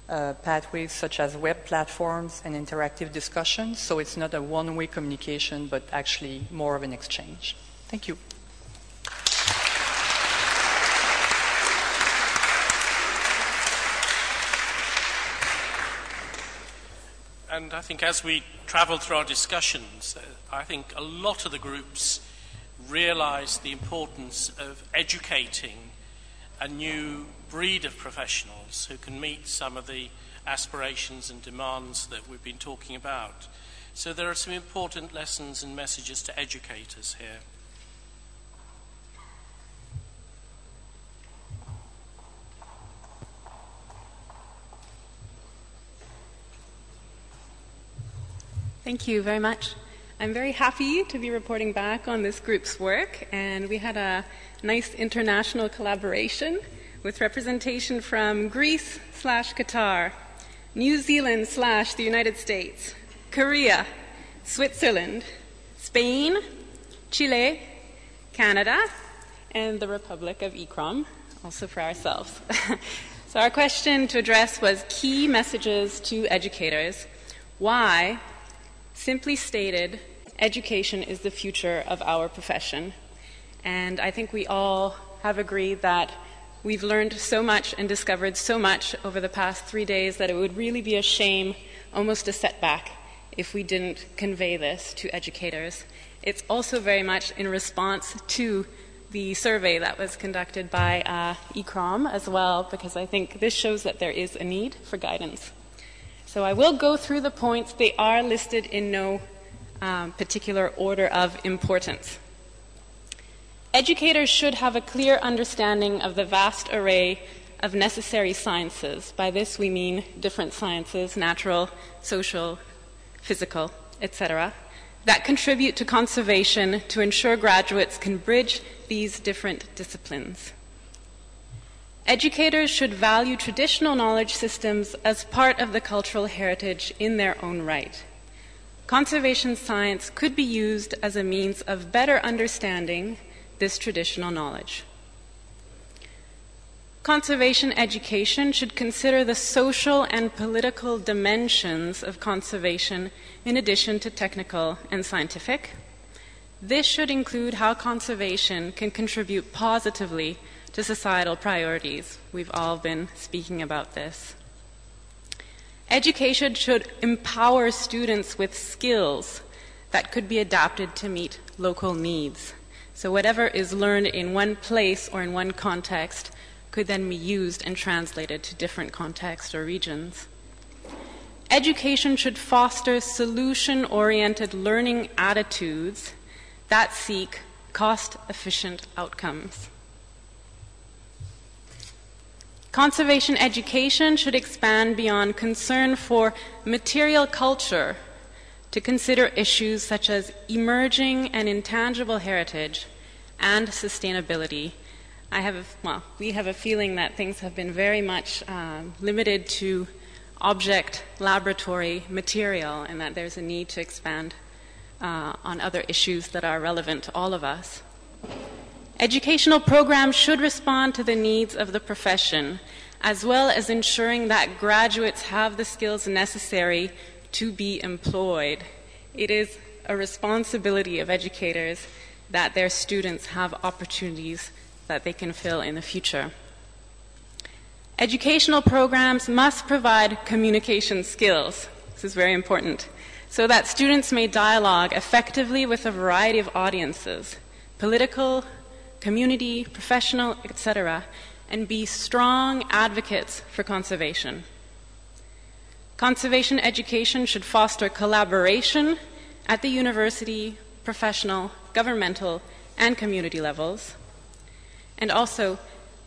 [SPEAKER 7] pathways such as web platforms and interactive discussions. So it's not a one-way communication, but actually more of an exchange. Thank you.
[SPEAKER 1] And I think as we traveled through our discussions, I think a lot of the groups realized the importance of educating a new breed of professionals who can meet some of the aspirations and demands that we've been talking about. So there are some important lessons and messages to educators here.
[SPEAKER 8] Thank you very much. I'm very happy to be reporting back on this group's work, and we had a nice international collaboration with representation from Greece/Qatar, New Zealand/the United States, Korea, Switzerland, Spain, Chile, Canada, and the Republic of ICCROM, also for ourselves. So our question to address was key messages to educators. Why? Simply stated, education is the future of our profession. And I think we all have agreed that we've learned so much and discovered so much over the past 3 days that it would really be a shame, almost a setback, if we didn't convey this to educators. It's also very much in response to the survey that was conducted by ICCROM as well, because I think this shows that there is a need for guidance. So I will go through the points. They are listed in no particular order of importance. Educators should have a clear understanding of the vast array of necessary sciences. By this we mean different sciences, natural, social, physical, etc., that contribute to conservation to ensure graduates can bridge these different disciplines. Educators should value traditional knowledge systems as part of the cultural heritage in their own right. Conservation science could be used as a means of better understanding this traditional knowledge. Conservation education should consider the social and political dimensions of conservation in addition to technical and scientific. This should include how conservation can contribute positively to societal priorities. We've all been speaking about this. Education should empower students with skills that could be adapted to meet local needs. So whatever is learned in one place or in one context could then be used and translated to different contexts or regions. Education should foster solution-oriented learning attitudes that seek cost-efficient outcomes. Conservation education should expand beyond concern for material culture to consider issues such as emerging and intangible heritage and sustainability. We have a feeling that things have been very much limited to object, laboratory, material, and that there's a need to expand on other issues that are relevant to all of us. Educational programs should respond to the needs of the profession, as well as ensuring that graduates have the skills necessary to be employed. It is a responsibility of educators that their students have opportunities that they can fill in the future. Educational programs must provide communication skills. This is very important, so that students may dialogue effectively with a variety of audiences, political, community, professional, etc., and be strong advocates for conservation. Conservation education should foster collaboration at the university, professional, governmental, and community levels. And also,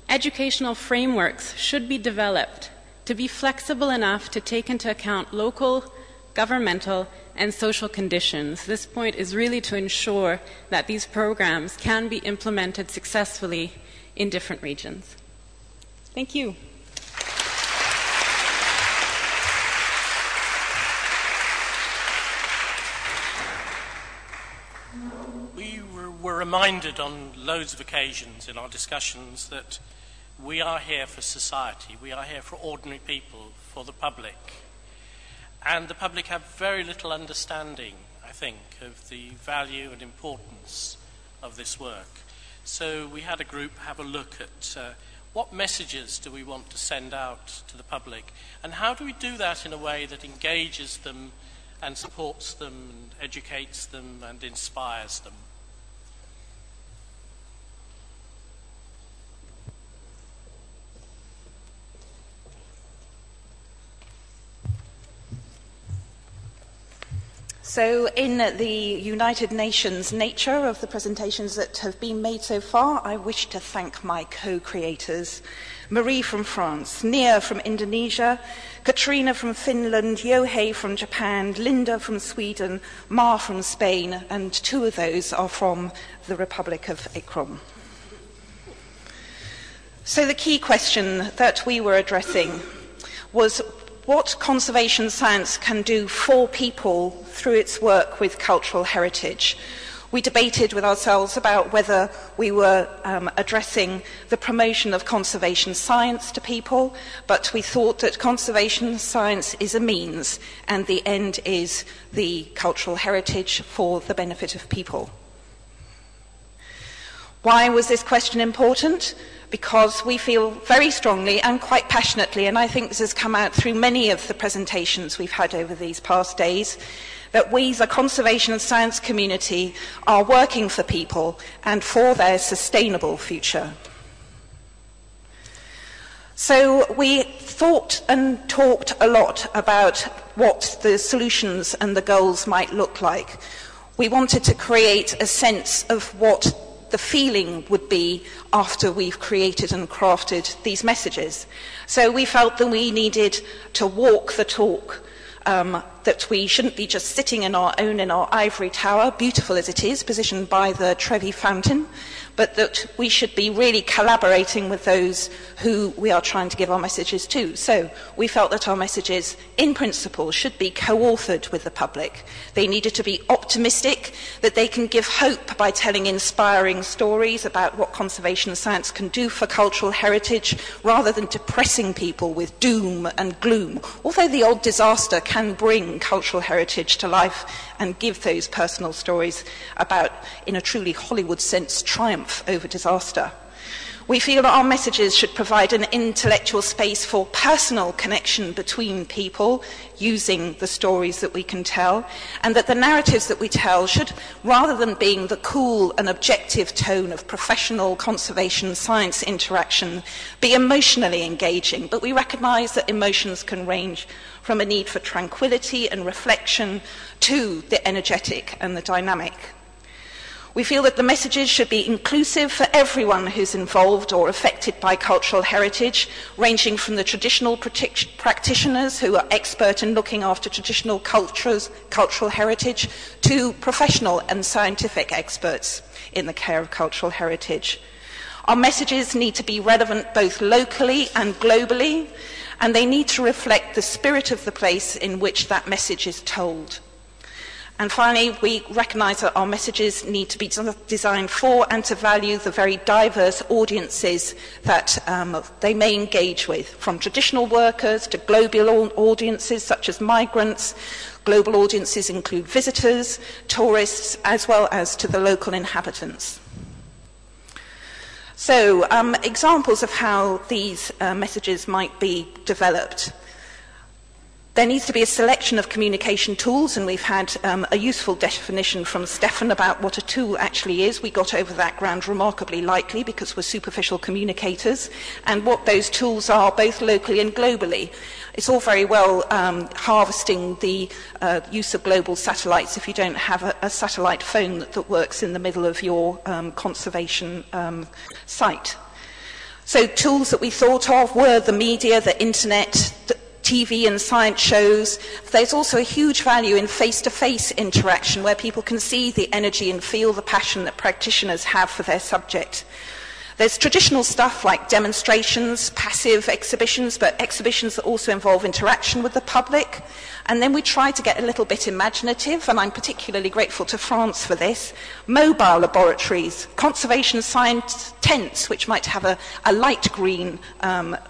[SPEAKER 8] educational frameworks should be developed to be flexible enough to take into account local, governmental, and social conditions. This point is really to ensure that these programs can be implemented successfully in different regions. Thank you.
[SPEAKER 1] We were reminded on loads of occasions in our discussions that we are here for society, we are here for ordinary people, for the public. And the public have very little understanding, I think, of the value and importance of this work. So we had a group have a look at what messages do we want to send out to the public, and how do we do that in a way that engages them and supports them and educates them and inspires them.
[SPEAKER 9] So in the United Nations nature of the presentations that have been made so far, I wish to thank my co-creators, Marie from France, Nia from Indonesia, Katrina from Finland, Yohei from Japan, Linda from Sweden, Ma from Spain, and 2 of those are from the Republic of ICCROM. So the key question that we were addressing was what conservation science can do for people through its work with cultural heritage. We debated with ourselves about whether we were addressing the promotion of conservation science to people, but we thought that conservation science is a means and the end is the cultural heritage for the benefit of people. Why was this question important? Because we feel very strongly and quite passionately, and I think this has come out through many of the presentations we've had over these past days, that we, the conservation and science community, are working for people and for their sustainable future. So we thought and talked a lot about what the solutions and the goals might look like. We wanted to create a sense of what the feeling would be after we've created and crafted these messages. So we felt that we needed to walk the talk, that we shouldn't be just sitting in our ivory tower, beautiful as it is, positioned by the Trevi Fountain, but that we should be really collaborating with those who we are trying to give our messages to. So we felt that our messages, in principle, should be co-authored with the public. They needed to be optimistic, that they can give hope by telling inspiring stories about what conservation science can do for cultural heritage, rather than depressing people with doom and gloom. Although the odd disaster can bring cultural heritage to life and give those personal stories about, in a truly Hollywood sense, triumph over disaster. We feel that our messages should provide an intellectual space for personal connection between people using the stories that we can tell, and that the narratives that we tell should, rather than being the cool and objective tone of professional conservation science interaction, be emotionally engaging. But we recognise that emotions can range from a need for tranquility and reflection to the energetic and the dynamic. We feel that the messages should be inclusive for everyone who's involved or affected by cultural heritage, ranging from the traditional practitioners who are expert in looking after traditional cultural heritage, to professional and scientific experts in the care of cultural heritage. Our messages need to be relevant both locally and globally, and they need to reflect the spirit of the place in which that message is told. And finally, we recognise that our messages need to be designed for and to value the very diverse audiences that they may engage with, from traditional workers to global audiences such as migrants. Global audiences include visitors, tourists, as well as to the local inhabitants. So, examples of how these messages might be developed. There needs to be a selection of communication tools, and we've had a useful definition from Stefan about what a tool actually is. We got over that ground remarkably lightly because we're superficial communicators, and what those tools are both locally and globally. It's all very well harvesting the use of global satellites if you don't have a satellite phone that works in the middle of your conservation site. So tools that we thought of were the media, the internet, TV and science shows. There's also a huge value in face-to-face interaction where people can see the energy and feel the passion that practitioners have for their subject. There's traditional stuff like demonstrations, passive exhibitions, but exhibitions that also involve interaction with the public. And then we try to get a little bit imaginative, and I'm particularly grateful to France for this. Mobile laboratories, conservation science tents, which might have a light green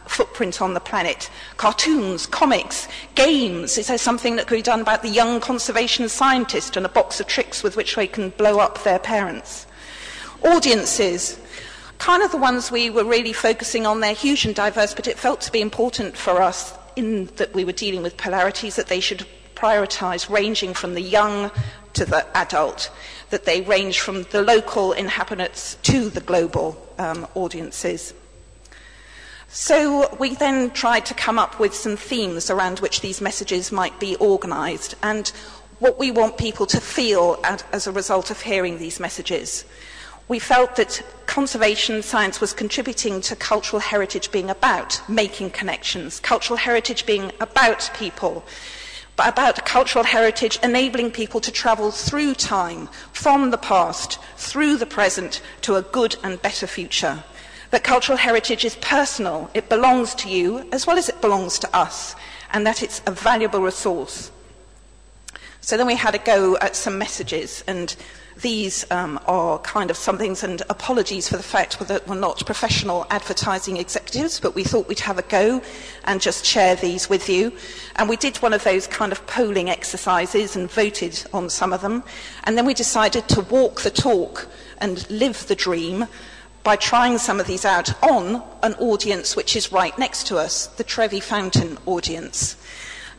[SPEAKER 9] footprint on the planet, cartoons, comics, games. Is there something that could be done about the young conservation scientist and a box of tricks with which they can blow up their parents? Audiences, kind of the ones we were really focusing on. They're huge and diverse, but it felt to be important for us in that we were dealing with polarities, that they should prioritise ranging from the young to the adult, that they range from the local inhabitants to the global audiences. So we then tried to come up with some themes around which these messages might be organised, and what we want people to feel as a result of hearing these messages. We felt that conservation science was contributing to cultural heritage being about making connections, cultural heritage being about people, but about cultural heritage enabling people to travel through time, from the past, through the present, to a good and better future. That cultural heritage is personal, it belongs to you as well as it belongs to us, and that it's a valuable resource. So then we had a go at some messages, and these are kind of some things, and apologies for the fact that we're not professional advertising executives, but we thought we'd have a go and just share these with you. And we did one of those kind of polling exercises and voted on some of them. And then we decided to walk the talk and live the dream by trying some of these out on an audience which is right next to us, the Trevi Fountain audience.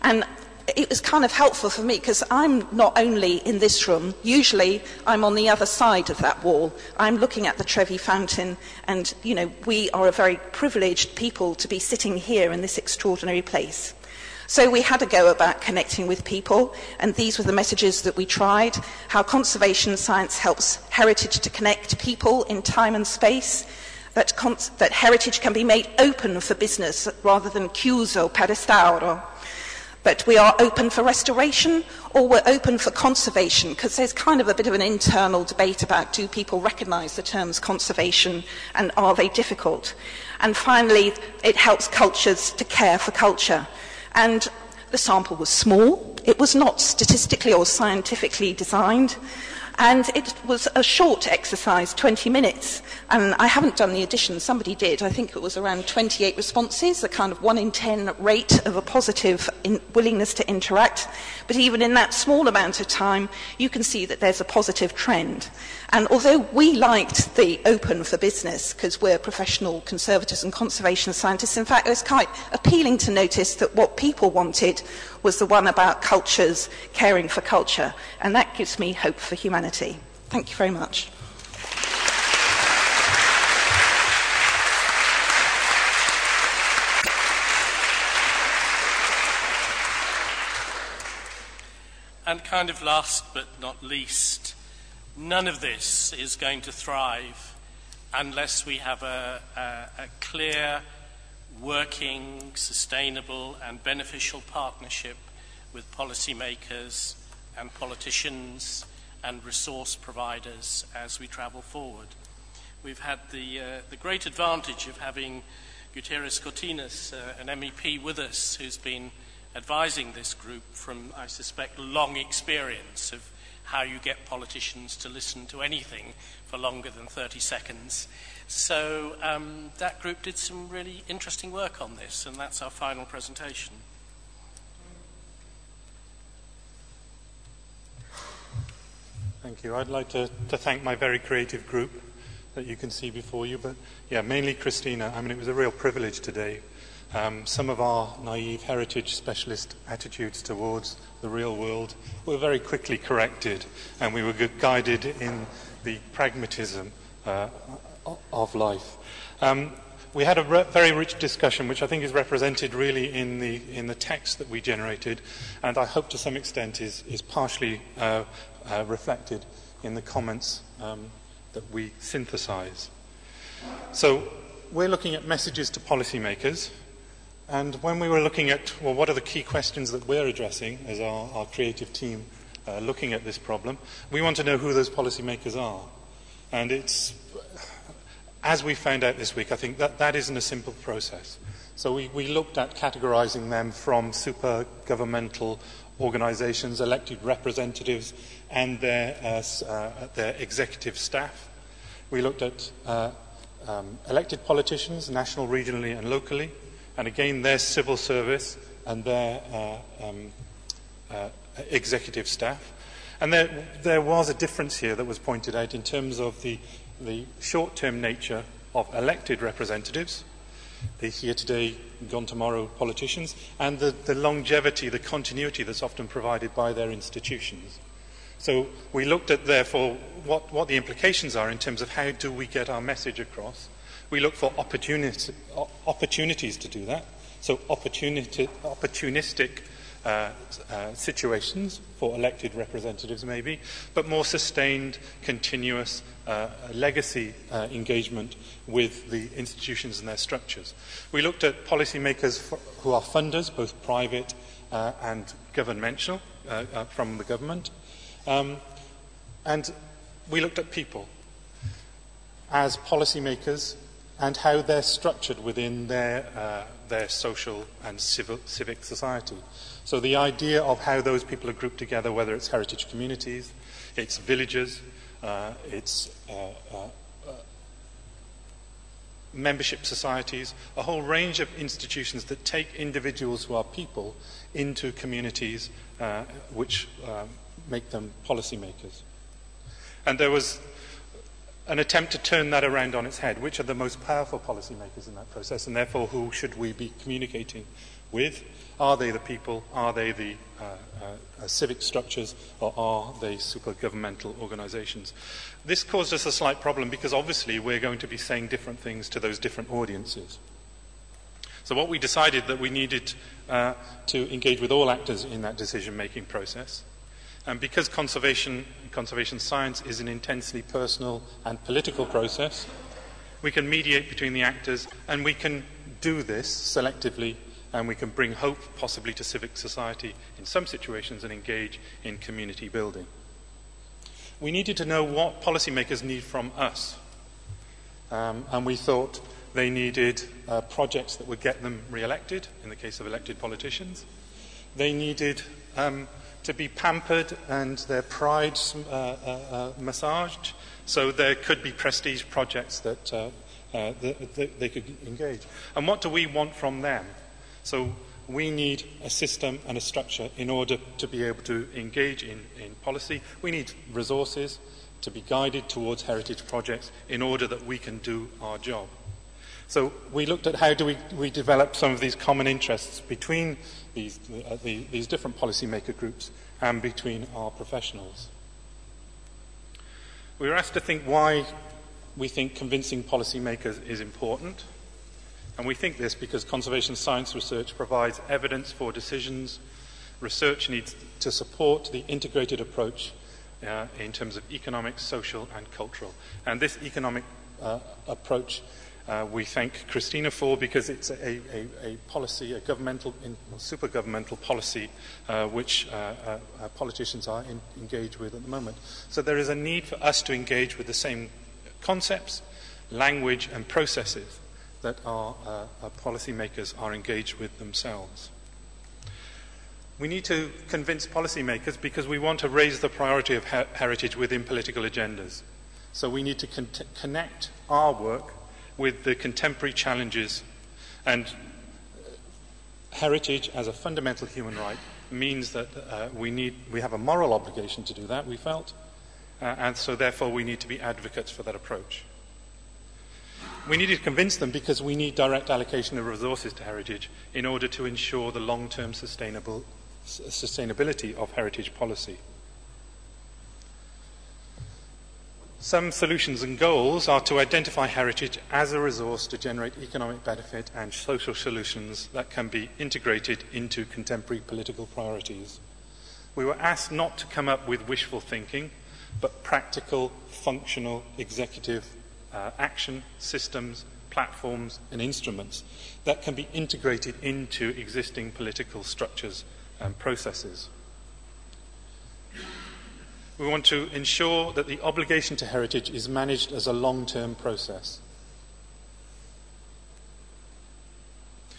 [SPEAKER 9] And it was kind of helpful for me because I'm not only in this room, usually I'm on the other side of that wall. I'm looking at the Trevi Fountain, and, you know, we are a very privileged people to be sitting here in this extraordinary place. So we had a go about connecting with people, and these were the messages that we tried: how conservation science helps heritage to connect people in time and space, that heritage can be made open for business rather than chiuso per restauro, that we are open for restoration or we're open for conservation, because there's kind of a bit of an internal debate about, do people recognise the terms conservation and are they difficult? And finally, it helps cultures to care for culture. And the sample was small, it was not statistically or scientifically designed, and it was a short exercise, 20 minutes. And I haven't done the addition, somebody did. I think it was around 28 responses, a kind of 1 in 10 rate of a positive willingness to interact. But even in that small amount of time, you can see that there's a positive trend. And although we liked the open for business, because we're professional conservators and conservation scientists, in fact, it was quite appealing to notice that what people wanted was the one about cultures caring for culture. And that gives me hope for humanity. Thank you very much.
[SPEAKER 1] And kind of last but not least, none of this is going to thrive unless we have a clear, working, sustainable and beneficial partnership with policymakers and politicians and resource providers as we travel forward. We've had the great advantage of having Gutierrez Cortines, an MEP with us, who's been advising this group from, I suspect, long experience of how you get politicians to listen to anything for longer than 30 seconds. So that group did some really interesting work on this, and that's our final presentation.
[SPEAKER 10] Thank you. I'd like to thank my very creative group that you can see before you, but yeah, mainly Christina. I mean, it was a real privilege today. Some of our naive heritage specialist attitudes towards the real world were very quickly corrected, and we were guided in the pragmatism of life. We had a very rich discussion, which I think is represented really in the text that we generated, and I hope to some extent is partially reflected in the comments that we synthesize. So we're looking at messages to policymakers. And when we were looking at, well, what are the key questions that we're addressing as our creative team looking at this problem, we want to know who those policymakers are. And it's, as we found out this week, I think that isn't a simple process. So we looked at categorizing them from super-governmental organizations, elected representatives, and their executive staff. We looked at elected politicians, national, regionally, and locally. And again, their civil service and their executive staff. And there was a difference here that was pointed out in terms of the short-term nature of elected representatives, the here today, gone tomorrow politicians, and the longevity, the continuity that's often provided by their institutions. So we looked at, therefore, what the implications are in terms of how do we get our message across. We look for opportunities to do that, so opportunistic situations for elected representatives maybe, but more sustained, continuous legacy engagement with the institutions and their structures. We looked at policymakers who are funders, both private and governmental, from the government, and we looked at people as policymakers and how they're structured within their social and civic society. So the idea of how those people are grouped together, whether it's heritage communities, it's villages, it's membership societies, a whole range of institutions that take individuals who are people into communities which make them policymakers. And there was an attempt to turn that around on its head. Which are the most powerful policymakers in that process, and therefore who should we be communicating with? Are they the people? Are they the civic structures? Or are they super-governmental organisations? This caused us a slight problem because obviously we're going to be saying different things to those different audiences. So what we decided that we needed to engage with all actors in that decision-making process. And because conservation science is an intensely personal and political process, we can mediate between the actors, and we can do this selectively, and we can bring hope possibly to civic society in some situations and engage in community building. We needed to know what policymakers need from us, and we thought they needed projects that would get them re-elected, in the case of elected politicians. They needed to be pampered and their pride massaged, so there could be prestige projects that they could engage. And what do we want from them? So we need a system and a structure in order to be able to engage in policy. We need resources to be guided towards heritage projects in order that we can do our job. So we looked at how do we develop some of these common interests between these different policymaker groups and between our professionals. We were asked to think why we think convincing policymakers is important. And we think this because conservation science research provides evidence for decisions. Research needs to support the integrated approach in terms of economic, social and cultural. And this economic approach we thank Christina for, because it's a policy, a governmental, super-governmental policy which politicians are engaged with at the moment. So there is a need for us to engage with the same concepts, language and processes that our policymakers are engaged with themselves. We need to convince policymakers because we want to raise the priority of heritage within political agendas. So we need to connect our work with the contemporary challenges, and heritage as a fundamental human right means that we have a moral obligation to do that, we felt, and so therefore we need to be advocates for that approach. We need to convince them because we need direct allocation of resources to heritage in order to ensure the long-term sustainability of heritage policy. Some solutions and goals are to identify heritage as a resource to generate economic benefit and social solutions that can be integrated into contemporary political priorities. We were asked not to come up with wishful thinking, but practical, functional, executive action systems, platforms and instruments that can be integrated into existing political structures and processes. We want to ensure that the obligation to heritage is managed as a long-term process.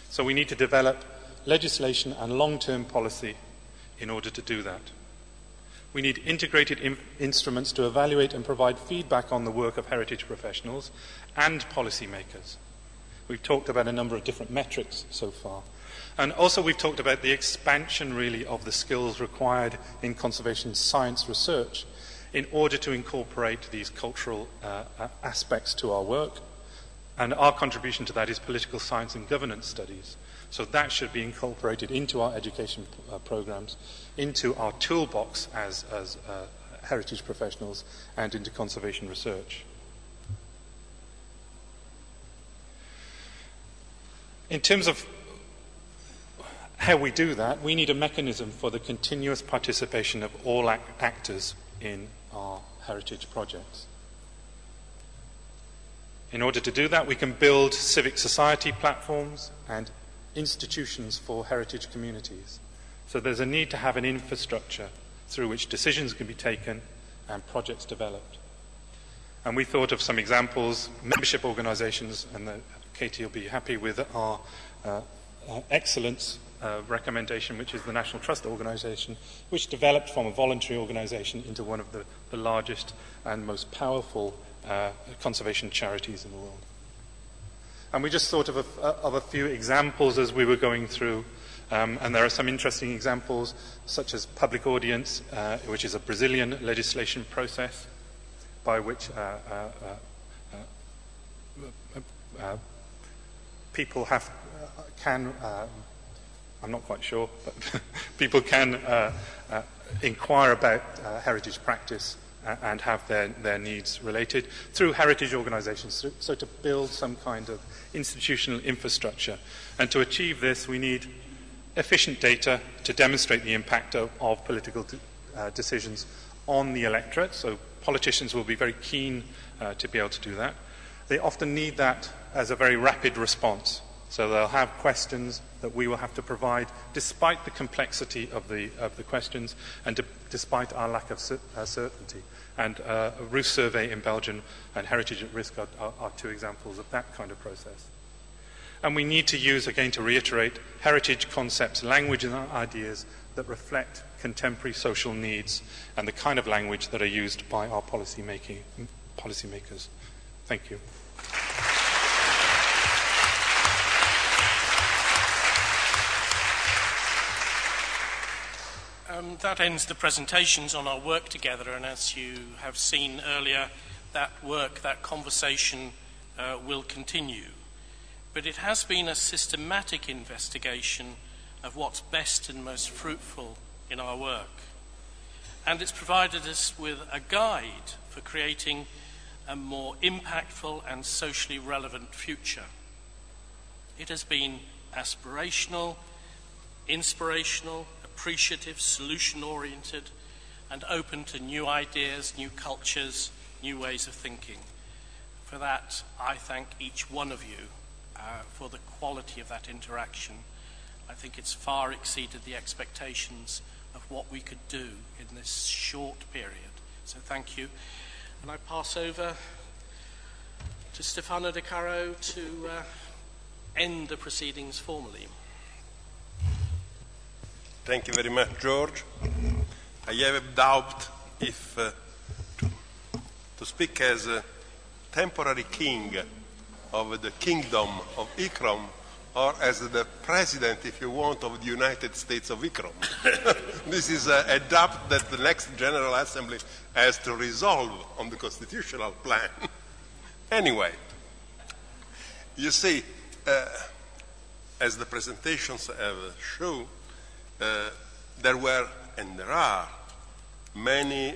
[SPEAKER 10] So we need to develop legislation and long-term policy in order to do that. We need integrated instruments to evaluate and provide feedback on the work of heritage professionals and policymakers. We've talked about a number of different metrics so far. And also we've talked about the expansion really of the skills required in conservation science research in order to incorporate these cultural aspects to our work. And our contribution to that is political science and governance studies. So that should be incorporated into our education programs, into our toolbox as heritage professionals and into conservation research. In terms of how we do that, we need a mechanism for the continuous participation of all actors in our heritage projects. In order to do that, we can build civic society platforms and institutions for heritage communities. So there's a need to have an infrastructure through which decisions can be taken and projects developed. And we thought of some examples, membership organisations, and Katie will be happy with our excellence recommendation, which is the National Trust Organisation, which developed from a voluntary organisation into one of the largest and most powerful conservation charities in the world. And we just thought of a few examples as we were going through, and there are some interesting examples, such as public audience, which is a Brazilian legislation process by which people can I'm not quite sure, but people can inquire about heritage practice and have their needs related through heritage organisations, so to build some kind of institutional infrastructure. And to achieve this, we need efficient data to demonstrate the impact of political decisions on the electorate, so politicians will be very keen to be able to do that. They often need that as a very rapid response. So they'll have questions that we will have to provide, despite the complexity of the questions and despite our lack of certainty. And a Roof survey in Belgium and Heritage at Risk are two examples of that kind of process. And we need to use, again to reiterate, heritage concepts, language and ideas that reflect contemporary social needs and the kind of language that are used by our policymakers. Thank you.
[SPEAKER 1] That ends the presentations on our work together, and as you have seen earlier, that work, that conversation will continue. But it has been a systematic investigation of what's best and most fruitful in our work. And it's provided us with a guide for creating a more impactful and socially relevant future. It has been aspirational, inspirational, appreciative, solution-oriented, and open to new ideas, new cultures, new ways of thinking. For that, I thank each one of you for the quality of that interaction. I think it's far exceeded the expectations of what we could do in this short period. So thank you. And I pass over to Stefano De Caro to end the proceedings formally.
[SPEAKER 11] Thank you very much, George. I have a doubt if to speak as a temporary king of the kingdom of ICCROM or as the president, if you want, of the United States of ICCROM. This is a doubt that the next General Assembly has to resolve on the constitutional plan. Anyway, you see, as the presentations have shown, there were and there are many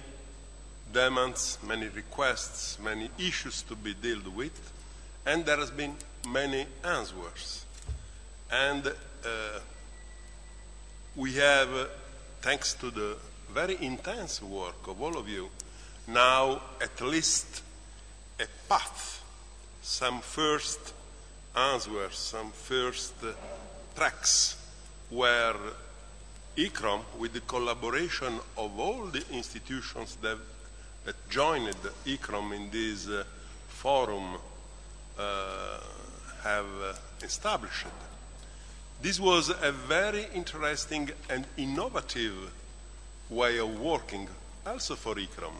[SPEAKER 11] demands, many requests, many issues to be dealt with, and there has been many answers. And we have, thanks to the very intense work of all of you, now at least a path, some first answers, some first tracks where ICCROM, with the collaboration of all the institutions that joined ICCROM in this forum, have established. This was a very interesting and innovative way of working, also for ICCROM.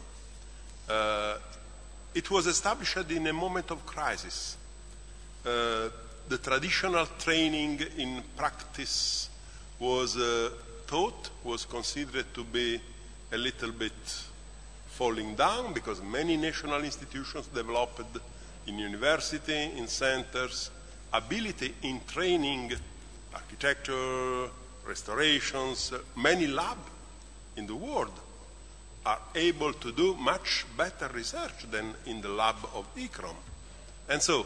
[SPEAKER 11] It was established in a moment of crisis. The traditional training in practice was thought, was considered to be a little bit falling down because many national institutions developed in university, in centers, ability in training, architecture, restorations. Many labs in the world are able to do much better research than in the lab of ICCROM. And so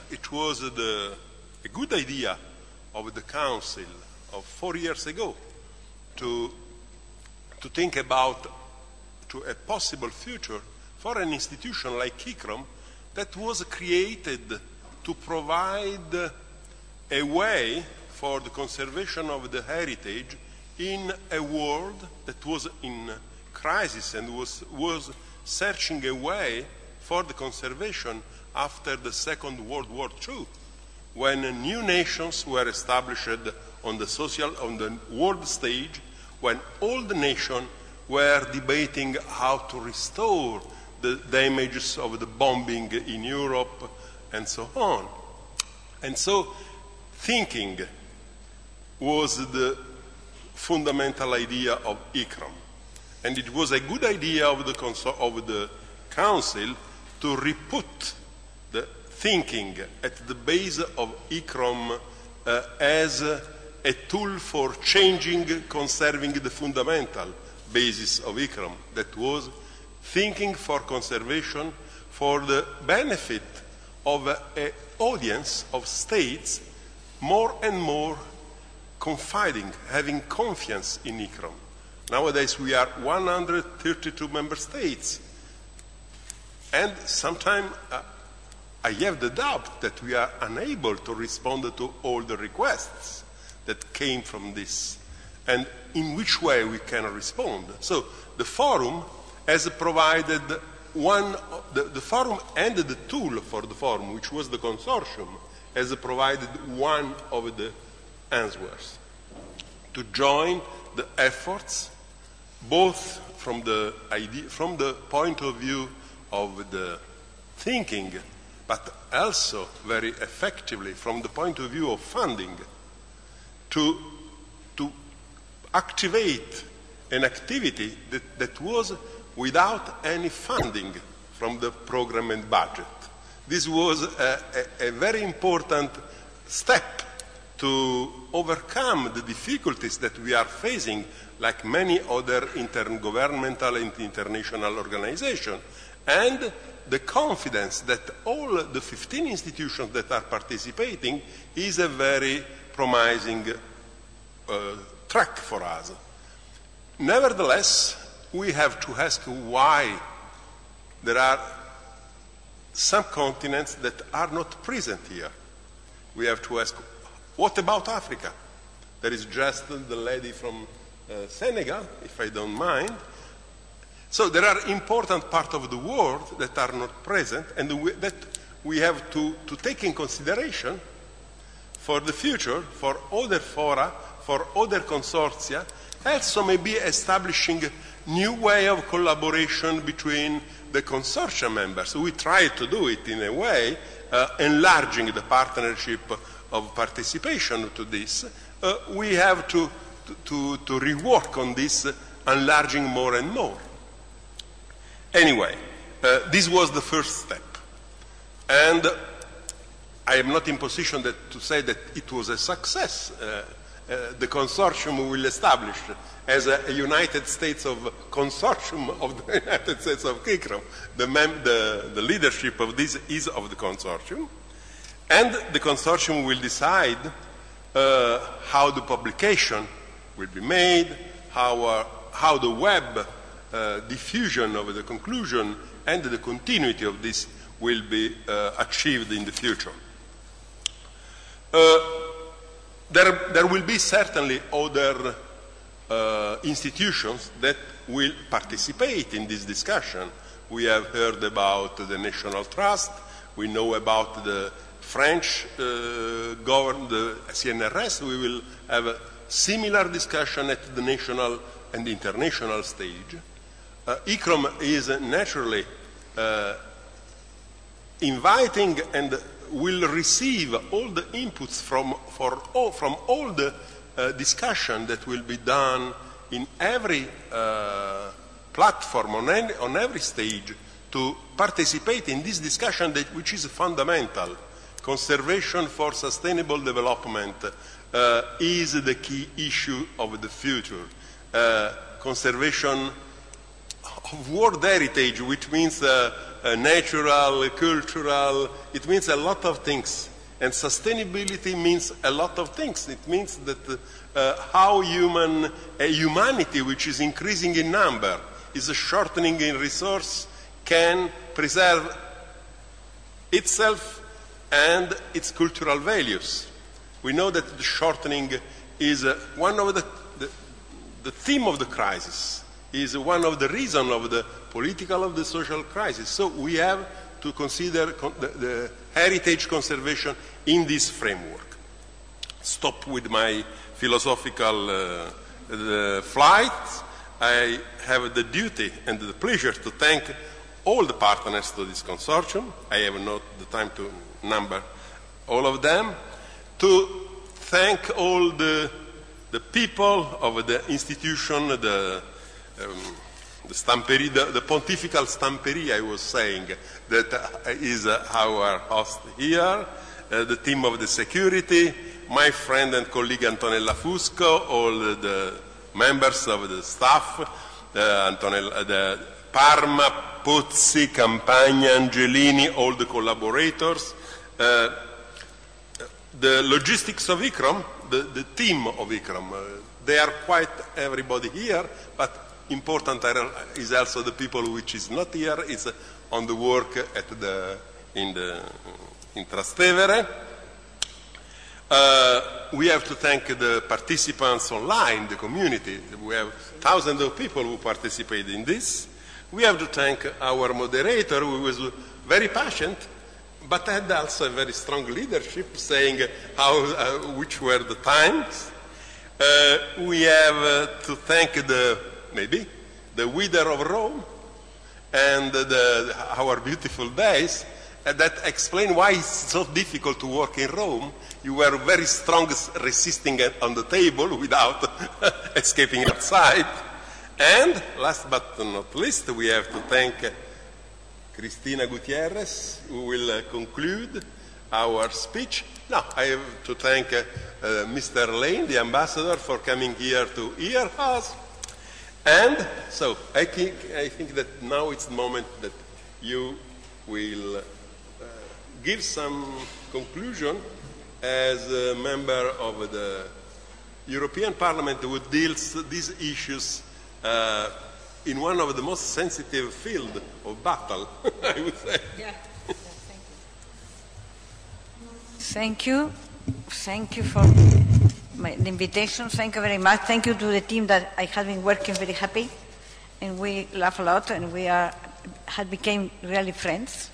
[SPEAKER 11] it was a good idea of the Council of 4 years ago to think about a possible future for an institution like ICCROM that was created to provide a way for the conservation of the heritage in a world that was in crisis and was searching a way for the conservation after the Second World War II, when new nations were established on the world stage, when all the nations were debating how to restore the damages of the bombing in Europe and so on. And so thinking was the fundamental idea of ICCROM. And it was a good idea of the Council to re-put the thinking at the base of ICCROM as a tool for changing, conserving the fundamental basis of ICCROM, that was thinking for conservation for the benefit of an audience of states more and more confiding, having confidence in ICCROM. Nowadays we are 132 member states, and sometimes I have the doubt that we are unable to respond to all the requests that came from this, and in which way we can respond. So the forum has provided the forum and the tool for the forum, which was the consortium, has provided one of the answers to join the efforts, both from the point of view of the thinking, but also very effectively from the point of view of funding, to activate an activity that was without any funding from the program and budget. This was a very important step to overcome the difficulties that we are facing, like many other intergovernmental and international organizations, and the confidence that all the 15 institutions that are participating is a very promising track for us. Nevertheless, we have to ask why there are some continents that are not present here. We have to ask, what about Africa? There is just the lady from Senegal, if I don't mind. So there are important parts of the world that are not present and that we have to take in consideration for the future, for other fora, for other consortia, also maybe establishing a new way of collaboration between the consortium members. We try to do it in a way, enlarging the partnership of participation to this. We have to rework on this, enlarging more and more. Anyway, this was the first step. And I am not in position to say that it was a success. The consortium will establish as a United States of consortium of the United States of ICCROM. The leadership of this is of the consortium. And the consortium will decide how the publication will be made, how the web diffusion of the conclusion and the continuity of this will be achieved in the future. There will be certainly other institutions that will participate in this discussion. We have heard about the National Trust. We know about the French government, the CNRS. We will have a similar discussion at the national and international stage. ICCROM is naturally inviting and will receive all the inputs from all the discussion that will be done in every platform, on every stage, to participate in this discussion which is fundamental. Conservation for sustainable development is the key issue of the future. Conservation of world heritage, which means natural, cultural, it means a lot of things. And sustainability means a lot of things. It means that how humanity, which is increasing in number, is shortening in resource, can preserve itself and its cultural values. We know that the shortening is one of the theme of the crisis, is one of the reasons of the political, of the social crisis. So we have to consider the heritage conservation in this framework. Stop with my philosophical flight. I have the duty and the pleasure to thank all the partners to this consortium. I have not the time to number all of them. To thank all the people of the institution, the Stamperie, the pontifical Stamperie, I was saying, that is our host here, the team of the security, my friend and colleague Antonella Fusco, all the members of the staff, the Parma, Pozzi, Campagna, Angelini, all the collaborators, the logistics of ICCROM, the team of ICCROM. They are quite everybody here, but important is also the people which is not here, is on the work at in Trastevere. We have to thank the participants online, the community. We have thousands of people who participate in this. We have to thank our moderator, who was very patient, but had also a very strong leadership, saying which were the times. We have to thank maybe the weather of Rome and our beautiful days, that explain why it's so difficult to work in Rome. You were very strong resisting on the table without escaping outside. And last but not least, we have to thank Cristina Gutierrez, who will conclude our speech. Now, I have to thank Mr. Lane, the ambassador, for coming here to hear us. And so I think that now it's the moment that you will give some conclusion as a member of the European Parliament who deals these issues in one of the most sensitive field of battle, I would say.
[SPEAKER 12] Yeah. Thank you. Thank you for the invitation. Thank you very much. Thank you to the team that I have been working very happy, and we laugh a lot, and we have become really friends.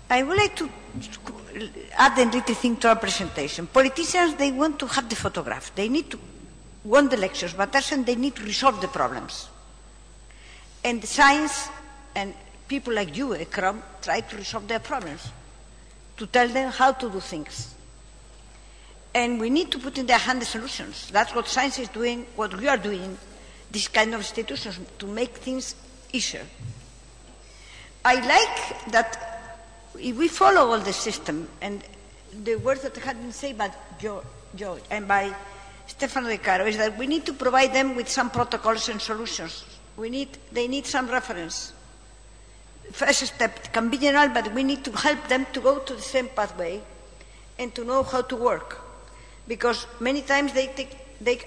[SPEAKER 12] I would like to add a little thing to our presentation. Politicians, they want to have the photograph. They need to want the lectures, but also they need to resolve the problems. And science and people like you, ICCROM, try to resolve their problems, to tell them how to do things. And we need to put in their hand the solutions. That's what science is doing, what we are doing, these kind of institutions, to make things easier. I like that if we follow all the system, and the words that have been said by George and by Stefano De Caro, is that we need to provide them with some protocols and solutions. They need some reference. First step can be general, but we need to help them to go to the same pathway and to know how to work. Because many times they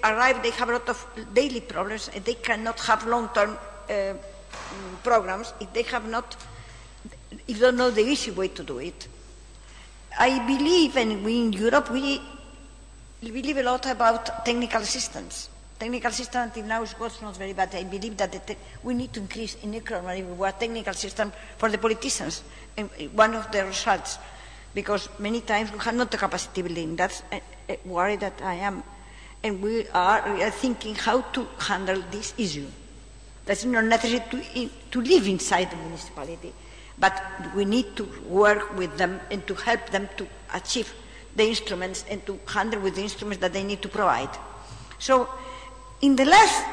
[SPEAKER 12] arrive, they have a lot of daily problems, and they cannot have long-term programs if they don't know the easy way to do it. I believe, and we in Europe, we believe a lot about technical assistance. Technical assistance until now was not very bad. I believe that we need to increase in ICCROM technical system for the politicians, and one of the results, because many times we have not the capacity building. That's a worry that I am. And we are thinking how to handle this issue. That's not necessary to live inside the municipality, but we need to work with them and to help them to achieve the instruments and to handle with the instruments that they need to provide. So, in the last,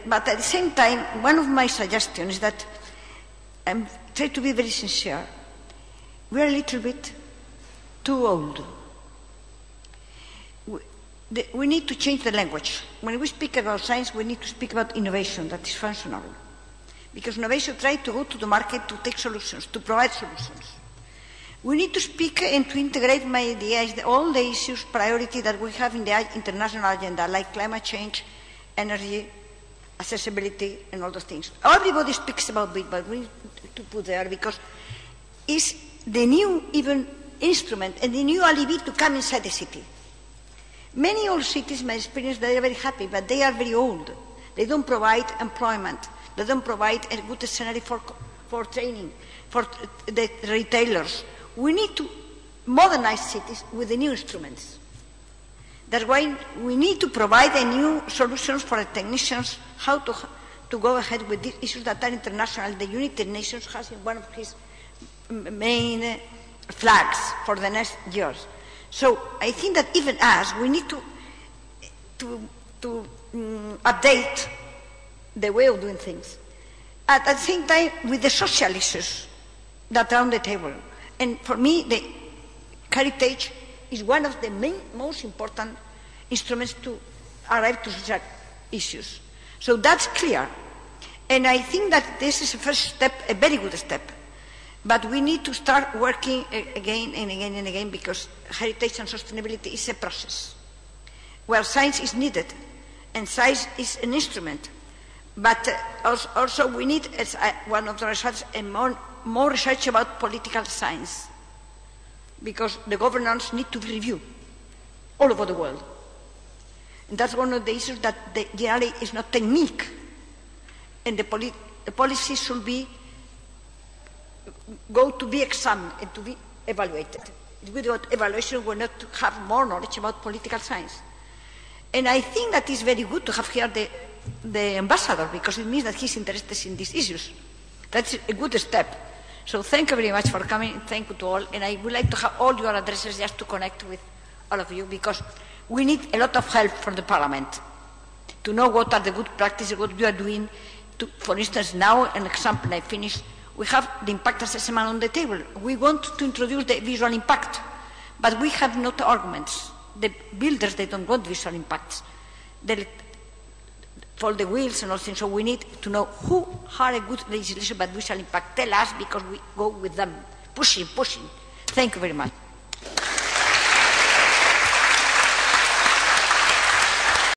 [SPEAKER 12] but at the same time, one of my suggestions is that I'm trying to be very sincere. We are a little bit too old. We need to change the language. When we speak about science, we need to speak about innovation that is functional. Because innovation tries to go to the market to take solutions, to provide solutions. We need to speak and to integrate my ideas, all the issues, priority that we have in the international agenda, like climate change, energy, accessibility, and all those things. Everybody speaks about it, but we need to put there because it's the new even instrument and the new alibi to come inside the city. Many old cities, my experience, they are very happy, but they are very old. They don't provide employment. They don't provide a good scenario for training, for the retailers. We need to modernize cities with the new instruments. That's why we need to provide a new solutions for the technicians how to go ahead with these issues that are international. The United Nations has in one of his main flags for the next years. So I think that even us, we need to update the way of doing things. At the same time, with the social issues that are on the table. And for me, the heritage is one of the most important instruments to arrive to social issues. So that's clear. And I think that this is a first step, a very good step. But we need to start working again and again and again because heritage and sustainability is a process where science is needed and science is an instrument. But also we need, as one of the results, more research about political science because the governance need to review all over the world. And that's one of the issues that generally is not technique and the policy should go to be examined and to be evaluated. Without evaluation, we're not to have more knowledge about political science. And I think that is very good to have here the ambassador because it means that he's interested in these issues. That's a good step. So thank you very much for coming. Thank you to all. And I would like to have all your addresses just to connect with all of you because we need a lot of help from the Parliament to know what are the good practices, what you are doing. For instance, now, an example I finished, we have the impact assessment on the table. We want to introduce the visual impact, but we have not arguments. The builders, they don't want visual impacts. For the wheels and all things, so we need to know who are a good legislation but visual impact. Tell us because we go with them, pushing. Thank you very much.